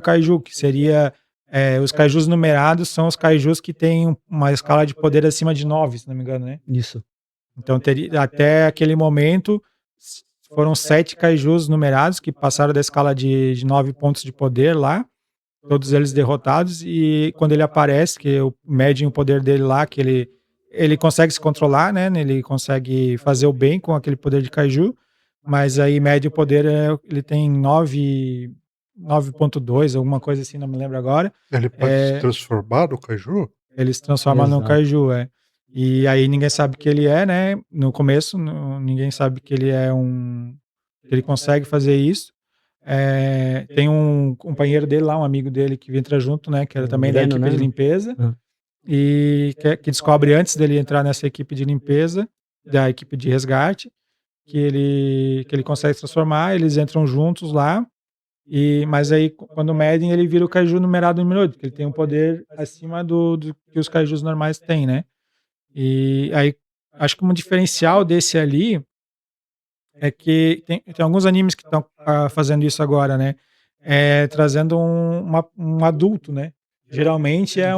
Kaiju, que seria... os Kaijus numerados são os Kaijus que têm uma escala de poder acima de 9, se não me engano, né? Isso. Então, até aquele momento, foram 7 Kaijus numerados que passaram da escala de 9 pontos de poder lá, todos eles derrotados, e quando ele aparece, que medem o poder dele lá, que ele consegue se controlar, né? Ele consegue fazer o bem com aquele poder de Kaiju, mas aí mede o poder, ele tem 9.2, alguma coisa assim, não me lembro agora. Ele pode se transformar no Kaiju? Ele se transforma num Exato. Kaiju, E aí ninguém sabe que ele é, né? No começo, ninguém sabe que ele é que ele consegue fazer isso. Tem um companheiro dele lá, um amigo dele que entra junto, né? Que era também da Breno, equipe né? de limpeza. Ah. E que descobre antes dele entrar nessa equipe de limpeza, da equipe de resgate, que ele consegue se transformar, eles entram juntos lá. Mas aí, quando medem, ele vira o Kaiju numerado número 8, porque ele tem um poder acima do que os Kaijus normais têm, né? E aí, acho que um diferencial desse ali é que tem alguns animes que estão fazendo isso agora, né? Trazendo um adulto, né? Geralmente é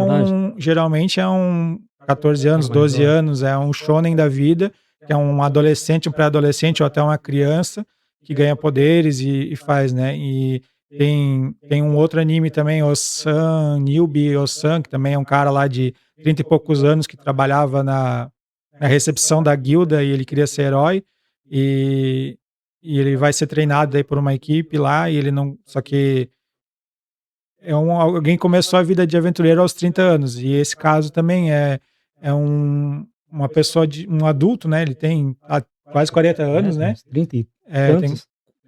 um 14 anos, 12 anos, é um shonen da vida, que é um adolescente, um pré-adolescente ou até uma criança que ganha poderes e faz, né? E tem um outro anime também, Newbie Osan, que também é um cara lá de 30 e poucos anos que trabalhava na recepção da guilda e ele queria ser herói. E, e ele vai ser treinado aí por uma equipe lá, e ele não. Só que alguém começou a vida de aventureiro aos 30 anos, e esse caso também uma pessoa, um adulto, né? Ele tem quase 40 anos, né? 30 e Tem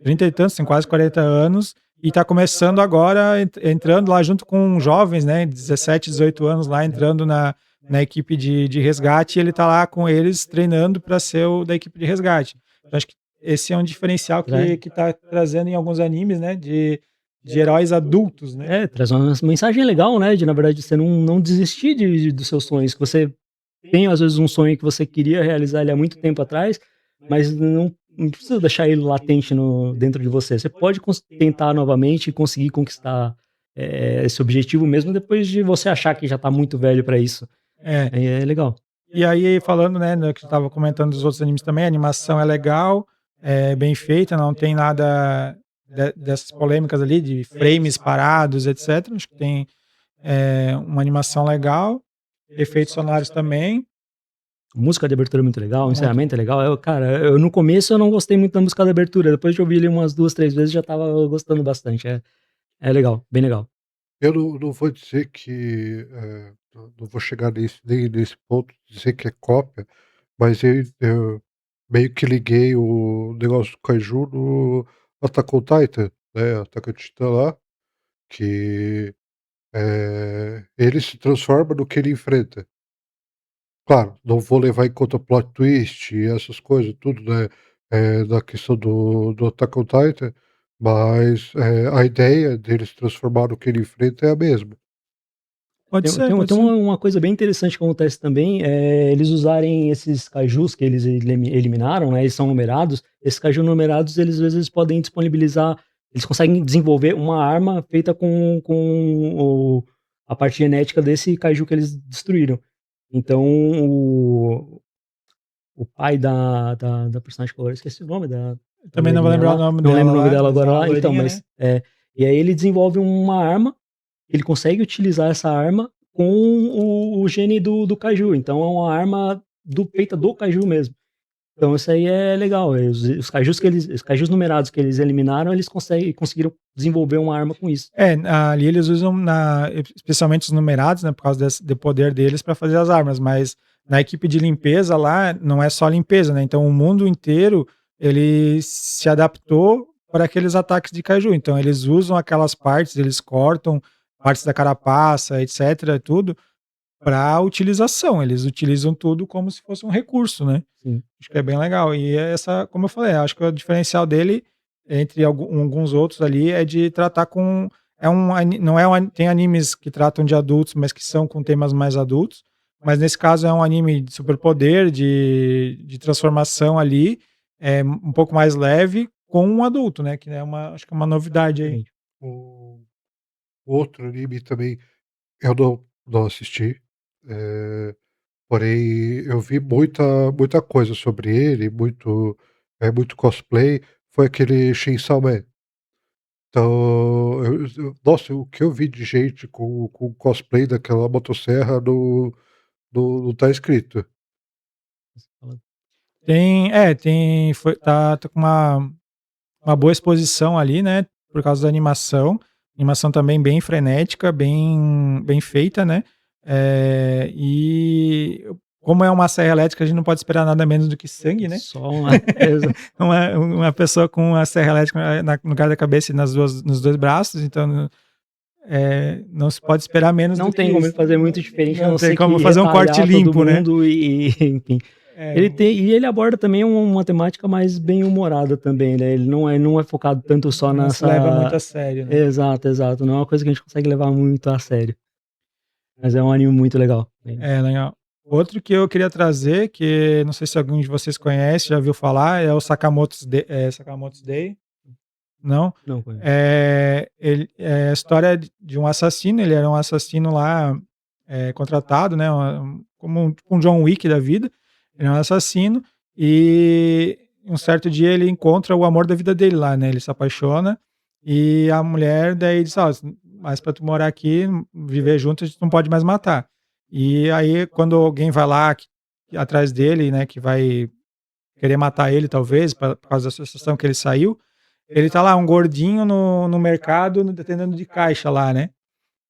30 e tantos, tem quase 40 anos, e está começando agora, entrando lá junto com jovens, né? 17, 18 anos lá, entrando na equipe de resgate, e ele está lá com eles treinando para ser o da equipe de resgate. Então, acho que esse é um diferencial que está trazendo em alguns animes, né? De heróis adultos, né? Traz uma mensagem legal, né? Na verdade, você não desistir dos seus sonhos, que você tem, às vezes, um sonho que você queria realizar ele há muito tempo atrás, mas não precisa deixar ele latente dentro de você. Você pode tentar novamente e conseguir conquistar esse objetivo mesmo depois de você achar que já está muito velho para isso. É legal. E aí, falando, né, que eu estava comentando dos outros animes também, a animação é legal, é bem feita, não tem nada dessas polêmicas ali, de frames parados, etc. Acho que tem uma animação legal, efeitos sonoros também. Música de abertura é muito legal, o encerramento é legal. Cara, no começo eu não gostei muito da música de abertura, depois de ouvir ele umas 2, 3 vezes já tava gostando bastante. É legal, bem legal. Eu não vou dizer que, não vou chegar nem nesse ponto de dizer que é cópia, mas eu meio que liguei o negócio do Kaiju no Attack on Titan, né, Attack on Titan lá, que, ele se transforma no que ele enfrenta. Claro, não vou levar em conta plot twist e essas coisas tudo, né, da questão do Attack on Titan, mas, a ideia dele se transformar no que ele enfrenta é a mesma. Pode ser. Tem uma coisa bem interessante que acontece também, eles usarem esses Kaijus que eles eliminaram, né, eles são numerados, esses Kaiju numerados, eles às vezes podem disponibilizar eles conseguem desenvolver uma arma feita a parte genética desse kaiju que eles destruíram. Então o pai da personagem que eu esqueci o nome da Também não vou loirinha lembrar o lá, nome não dela lembro o nome lá, dela mas agora a lá, então, loirinha, mas né? e aí ele desenvolve uma arma, ele consegue utilizar essa arma com o gene do kaiju, então é uma arma feita do kaiju mesmo. Então isso aí é legal, os kaijus os kaijus numerados que eles eliminaram, eles conseguiram desenvolver uma arma com isso. Ali eles usam especialmente os numerados, né, por causa do poder deles para fazer as armas, mas na equipe de limpeza lá não é só limpeza, né? Então o mundo inteiro ele se adaptou para aqueles ataques de kaiju. Então eles usam aquelas partes, eles cortam partes da carapaça, etc, tudo para utilização. Eles utilizam tudo como se fosse um recurso, né? Sim. Acho que é bem legal. E essa, como eu falei, acho que o diferencial dele entre alguns outros ali é de tratar com não é tem animes que tratam de adultos, mas que são com temas mais adultos. Mas nesse caso é um anime de superpoder, de transformação ali, um pouco mais leve com um adulto, né? Que é acho que é uma novidade aí. O outro anime também eu não assisti, porém eu vi muita coisa sobre ele, muito cosplay, foi aquele Chainsaw Man. Então, nossa, o que eu vi de gente com cosplay daquela motosserra não tá escrito. Tá com uma boa exposição ali, né? Por causa da animação. Animação também bem frenética, bem feita, né? E como é uma serra elétrica, a gente não pode esperar nada menos do que sangue, né? Só uma, uma pessoa com uma serra elétrica no lugar da cabeça e nos dois braços, então não se pode esperar menos não do que tem como ele isso. fazer muito diferente, a Não não tem ser como que fazer um corte retalhar todo limpo, né? mundo enfim. E ele aborda também uma temática mais bem humorada também, né? Ele não é focado tanto só não nessa. se leva muito a sério, né? Exato. Não é uma coisa que a gente consegue levar muito a sério. Mas é um anime muito legal. Legal. Outro que eu queria trazer, que não sei se algum de vocês conhece, já viu falar, é o Sakamoto's Day. Não? Não conheço. É a história de um assassino, ele era um assassino lá contratado, né? Como um John Wick da vida. Ele é um assassino e um certo dia ele encontra o amor da vida dele lá, né? Ele se apaixona e a mulher daí diz, mas para tu morar aqui, viver junto, a gente não pode mais matar. E aí quando alguém vai lá atrás dele, né, que vai querer matar ele talvez, por causa da associação que ele saiu, ele tá lá, um gordinho no mercado, atendendo de caixa lá, né?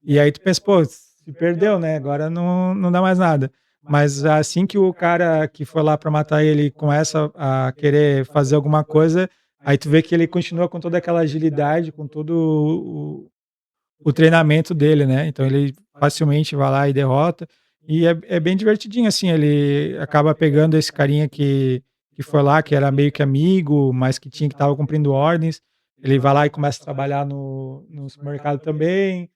E aí tu pensa, pô, se perdeu, né? Agora não dá mais nada. Mas assim que o cara que foi lá para matar ele começa a querer fazer alguma coisa, aí tu vê que ele continua com toda aquela agilidade, com todo o treinamento dele, né? Então ele facilmente vai lá e derrota. E é bem divertidinho, assim, ele acaba pegando esse carinha que foi lá, que era meio que amigo, mas que estava cumprindo ordens. Ele vai lá e começa a trabalhar no supermercado também.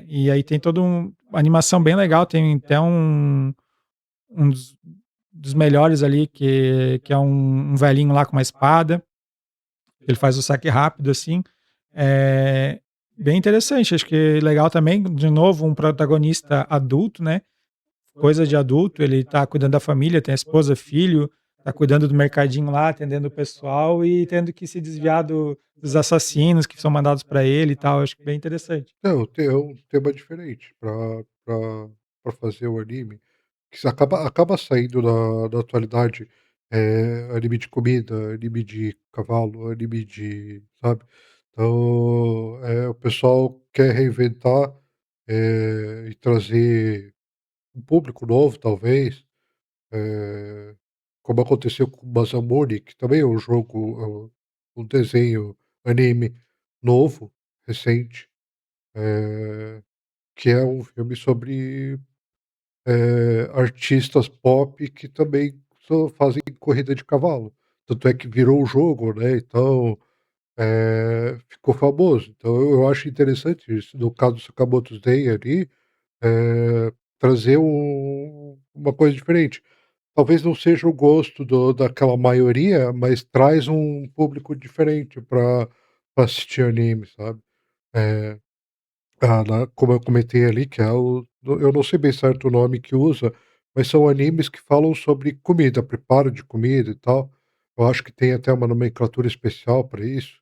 E aí tem toda uma animação bem legal, tem até um dos melhores ali, que é um velhinho lá com uma espada. Ele faz o saque rápido, assim. É bem interessante, acho que legal também, de novo, um protagonista adulto, né? Coisa de adulto, ele tá cuidando da família, tem a esposa, filho, tá cuidando do mercadinho lá, atendendo o pessoal e tendo que se desviar dos assassinos que são mandados para ele e tal, acho que bem interessante. Não, é um tema diferente para fazer o anime, que se acaba saindo na atualidade, anime de comida, anime de cavalo, anime de sabe. Então, o pessoal quer reinventar, e trazer um público novo talvez, eh, como aconteceu com o Masamune, que também é um jogo, um desenho anime novo, recente, eh que é um filme sobre, artistas pop que também fazem corrida de cavalo. Tanto é que virou um jogo, né, então, ficou famoso. Então eu acho interessante isso, no caso do Sakamoto Day ali, trazer uma coisa diferente. Talvez não seja o gosto daquela maioria, mas traz um público diferente pra assistir anime, sabe. Eh, como eu comentei ali, que é eu não sei bem certo o nome que usa, mas são animes que falam sobre comida, preparo de comida e tal. Eu acho que tem até uma nomenclatura especial para isso.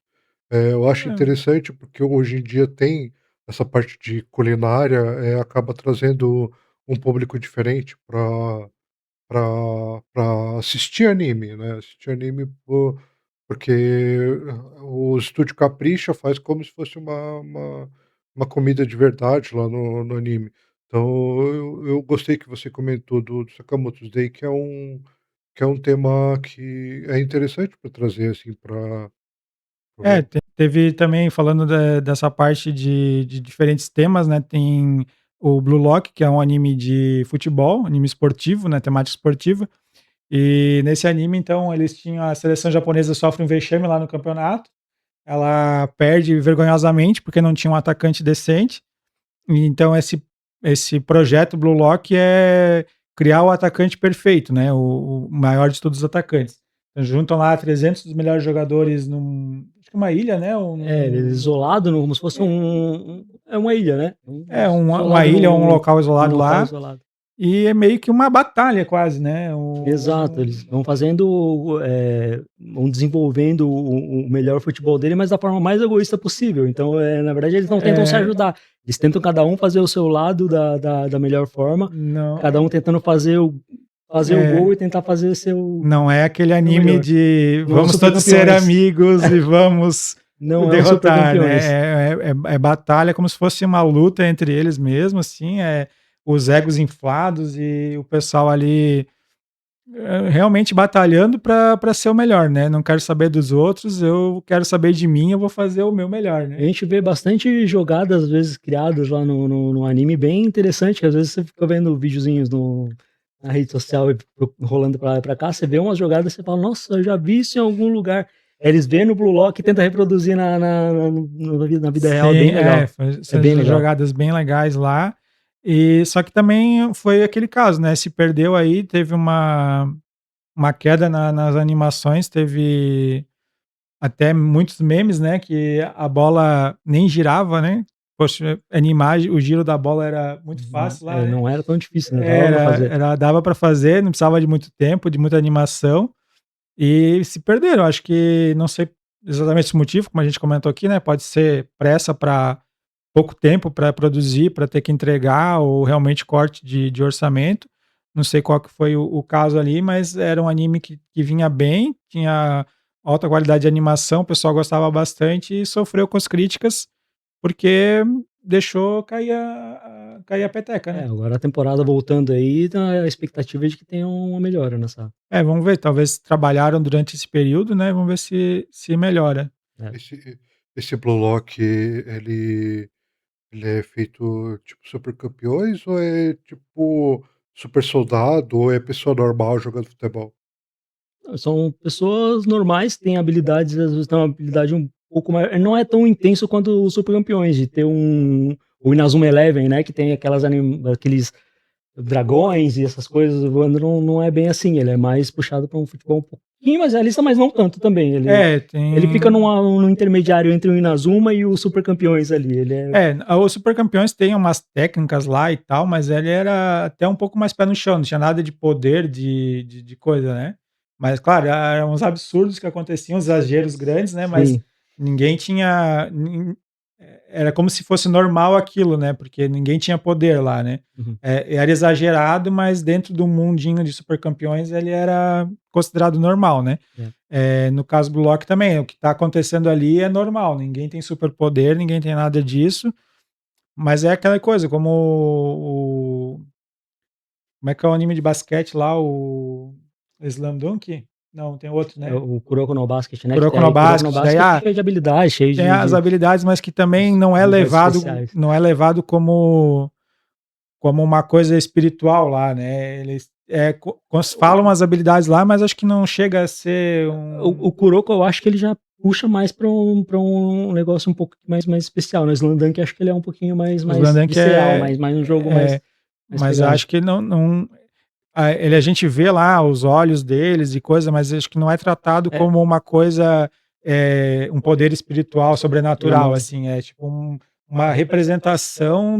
Eu acho É, interessante, porque hoje em dia tem essa parte de culinária, acaba trazendo um público diferente para assistir anime, né, assistir anime porque o estúdio capricha, faz como se fosse uma comida de verdade lá no anime. Então eu gostei que você comentou do Sakamoto Days, que é um tema que é interessante para trazer, assim, para teve também falando dessa parte de diferentes temas, né, tem o Blue Lock, que é um anime de futebol, anime esportivo, né, temática esportiva, e nesse anime, então, eles tinham a seleção japonesa sofre um vexame lá no campeonato, ela perde vergonhosamente, porque não tinha um atacante decente, e então esse projeto Blue Lock é criar o atacante perfeito, né, o maior de todos os atacantes. Então juntam lá 300 dos melhores jogadores acho que uma ilha, né, ou Isolado, como se fosse é uma ilha, né? uma Isolado ilha ou um local num isolado local lá, isolado. e é meio que uma batalha quase, né, Exato, eles vão fazendo, vão desenvolvendo o melhor futebol dele, mas da forma mais egoísta possível. Então, na verdade, eles não tentam se ajudar. Eles tentam cada um fazer o seu lado da melhor forma, não cada um tentando fazer o é, gol e tentar fazer seu não é aquele seu anime melhor. de Não é um vamos Super todos ser Campeões. amigos e vamos Não é um Super derrotar, Campeões. né? É batalha como se fosse uma luta entre eles mesmos, assim, os egos inflados e o pessoal ali realmente batalhando para ser o melhor, né? Não quero saber dos outros, eu quero saber de mim, eu vou fazer o meu melhor, A né? gente vê bastante jogadas, às vezes, criadas lá no anime, bem interessante, que às vezes você fica vendo videozinhos na rede social e rolando pra lá e pra cá, você vê umas jogadas e você fala, nossa, eu já vi isso em algum lugar. Aí eles vê no Blue Lock e tenta reproduzir na vida real, é Sim, bem legal. É são bem legal. jogadas bem legais lá. E só que também foi aquele caso, né? Se perdeu aí, teve uma queda nas animações, teve até muitos memes, né, que a bola nem girava, né. Poxa, animar o giro da bola era muito fácil lá, né. Não era tão difícil, né? Dava pra fazer. Dava para fazer, não precisava de muito tempo, de muita animação, e se perderam. Acho que não sei exatamente o motivo, como a gente comentou aqui, né, pode ser pressa para pouco tempo para produzir, para ter que entregar, ou realmente corte de orçamento. Não sei qual que foi o caso ali, mas era um anime que vinha bem, tinha alta qualidade de animação, o pessoal gostava bastante e sofreu com as críticas, porque deixou cair a peteca, né. Agora a temporada voltando aí, tá a expectativa é de que tenha uma melhora nessa. Vamos ver, talvez trabalharam durante esse período, né, vamos ver se melhora. É. esse Blue Lock, ele é feito tipo Super Campeões ou é tipo Super Soldado ou é pessoa normal jogando futebol? São pessoas normais, têm habilidades, às vezes tem uma habilidade um pouco maior, não é tão intenso quanto os Super Campeões, de ter o Inazuma Eleven, né, que tem aqueles dragões e essas coisas voando, não é bem assim, ele é mais puxado para um futebol um pouquinho mais realista, mas não tanto também, ele fica Tem num intermediário entre o Inazuma e os Super Campeões ali, ele é. Os Super Campeões tem umas técnicas lá e tal, mas ele era até um pouco mais pé no chão, não tinha nada de poder de coisa, né. Mas claro, eram uns absurdos que aconteciam, exageros grandes, né, mas Sim. ninguém tinha era como se fosse normal aquilo, né, porque ninguém tinha poder lá, né. Uhum. Era exagerado, mas dentro do mundinho de Super Campeões ele era considerado normal, né. É. No caso do Loki também, o que está acontecendo ali é normal, ninguém tem superpoder, ninguém tem nada disso, mas é aquela coisa, como é que é o anime de basquete lá, o Slam Dunk? Não, tem outro, É né? o Kuroko no Basket, né, que Kuroko no tem Kuroko no Basket, daí, Basket cheio de habilidades, cheio tem as de habilidades, mas que também não é habilidades levado especiais. não é levado como uma coisa espiritual lá, né, eles, falam as habilidades lá, mas acho que não chega a ser O Kuroko, eu acho que ele já puxa mais pra um negócio um pouco mais especial, né, o Slam Dunk acho que ele é um pouquinho mais o Slam Dunk visceral, mais um jogo mais mas eu pegado. acho que não a gente vê lá os olhos deles e coisa, mas acho que não é tratado É, como uma coisa um poder espiritual, sobrenatural, Nossa. assim, é tipo uma representação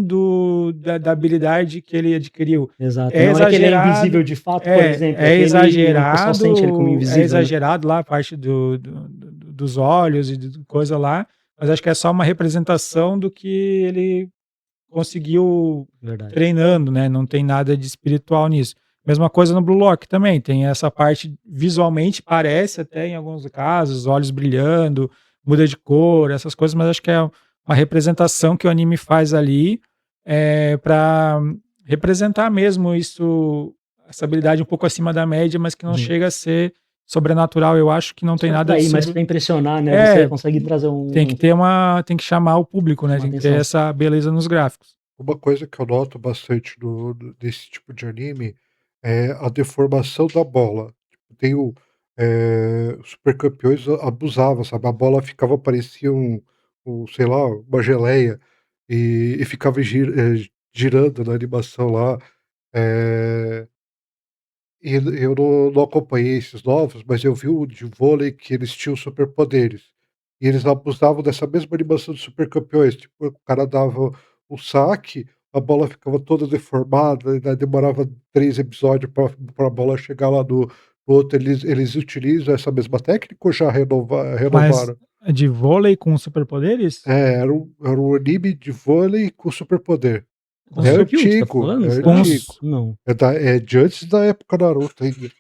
da habilidade que ele adquiriu. Exato. É Não é que ele é exagerado, invisível de fato, por exemplo, é que exagerado, o pessoal sente ele como invisível, né? lá a parte dos olhos e coisa lá, mas acho que é só uma representação do que ele conseguiu Verdade. treinando, né? Não tem nada de espiritual nisso. Mesma coisa no Blue Lock também, tem essa parte visualmente parece até em alguns casos, olhos brilhando, muda de cor, essas coisas, mas acho que é uma representação que o anime faz ali para representar mesmo isso, essa habilidade um pouco acima da média, mas que não chega a ser sobrenatural. Eu acho que não tem Só nada pra de ir, mas pra impressionar, né? Você é, consegue trazer tem que ter tem que chamar o público, né? Chamar Tem que ter atenção. essa beleza nos gráficos. Uma coisa que eu noto bastante desse tipo de anime é a deformação da bola. Tipo, tem os Super Campeões abusavam, sabe? A bola ficava, parecia sei lá, uma geleia e ficava girando na animação lá. Eh, e eu não acompanhei esses novos, mas eu vi o de vôlei que eles tinham superpoderes. E eles abusavam dessa mesma animação de Super Campeões, tipo, o cara dava um saque, a bola ficava toda deformada, ainda demorava 3 episódios pra bola chegar lá no outro. Eles utilizam essa mesma técnica ou já Mas renovaram? é de vôlei com superpoderes? É, era um anime de vôlei com superpoder. Com É Haikyuu, você tá antigo, é falando? Com Será? antigo. Não. É de antes da época Naruto ainda.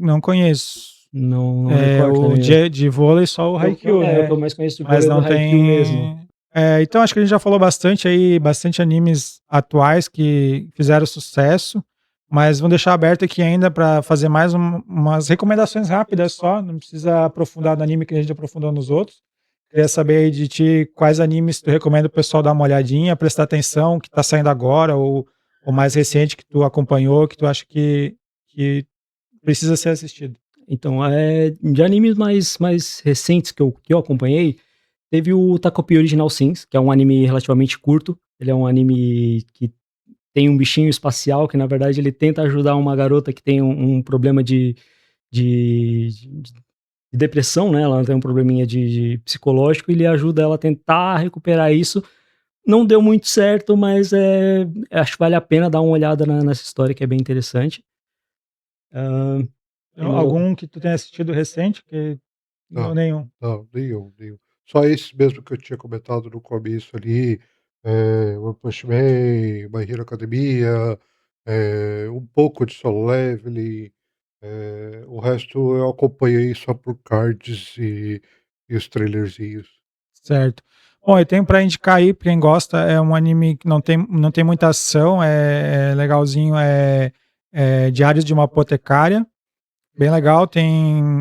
não conheço. Não recordo O também. de vôlei só o Haikyuu, O que né? eu mais conheço de Mas vôlei é do não Haikyuu mesmo. tem. Então acho que a gente já falou bastante aí, bastante animes atuais que fizeram sucesso, mas vamos deixar aberto aqui ainda para fazer mais umas recomendações rápidas só, não precisa aprofundar no anime que a gente aprofundou nos outros. Queria saber aí de ti quais animes tu recomenda o pessoal dar uma olhadinha, prestar atenção, que tá saindo agora, ou mais recente que tu acompanhou, que tu acha que precisa ser assistido. Então, de animes mais recentes que eu acompanhei, teve o Takopi Original Sins, que é um anime relativamente curto. Ele é um anime que tem um bichinho espacial que, na verdade, ele tenta ajudar uma garota que tem um problema de depressão, né? Ela tem um probleminha de psicológico e ele ajuda ela a tentar recuperar isso. Não deu muito certo, mas acho que vale a pena dar uma olhada nessa história que é bem interessante. Tem mais algum? Algum que tu tenha assistido recente? Não, Não, nenhum. não, nenhum. Só esses mesmo que eu tinha comentado no começo ali, One Punch Man, My Hero Academia, um pouco de Solo Leveling, o resto eu acompanhei só por cards e os trailerzinhos. Certo. Bom, eu tenho pra indicar aí, pra quem gosta, é um anime que não tem muita ação, é legalzinho, Diários de uma Apotecária. Bem legal,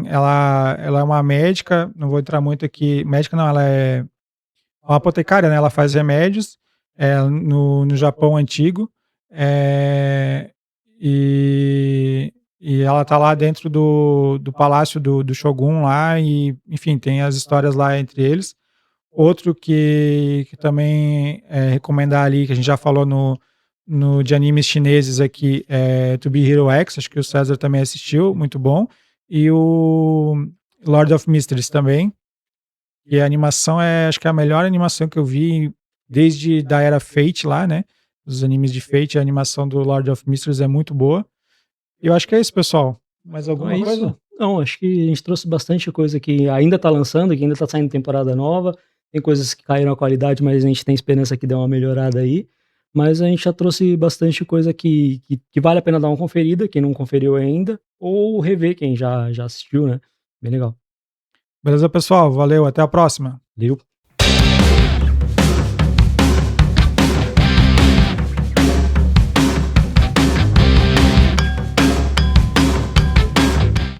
ela é uma médica, não vou entrar muito aqui, médica não, ela é uma apotecária, né? Ela faz remédios no Japão antigo, é, e ela tá lá dentro do palácio do Shogun lá, e enfim, tem as histórias lá entre eles. Outro que também recomendar ali, que a gente já falou no de animes chineses aqui, é To Be Hero X, acho que o César também assistiu, muito bom. E o Lord of Mysteries também. E a animação acho que é a melhor animação que eu vi desde da era Fate lá, né? Os animes de Fate, a animação do Lord of Mysteries é muito boa. E eu acho que é isso, pessoal. Mais Não é alguma coisa? isso? Não, acho que a gente trouxe bastante coisa que ainda tá lançando, que ainda tá saindo temporada nova. Tem coisas que caíram a qualidade, mas a gente tem esperança que dê uma melhorada aí. Mas a gente já trouxe bastante coisa que vale a pena dar uma conferida, quem não conferiu ainda, ou rever quem já assistiu, né? Bem legal. Beleza, pessoal? Valeu, até a próxima. Valeu.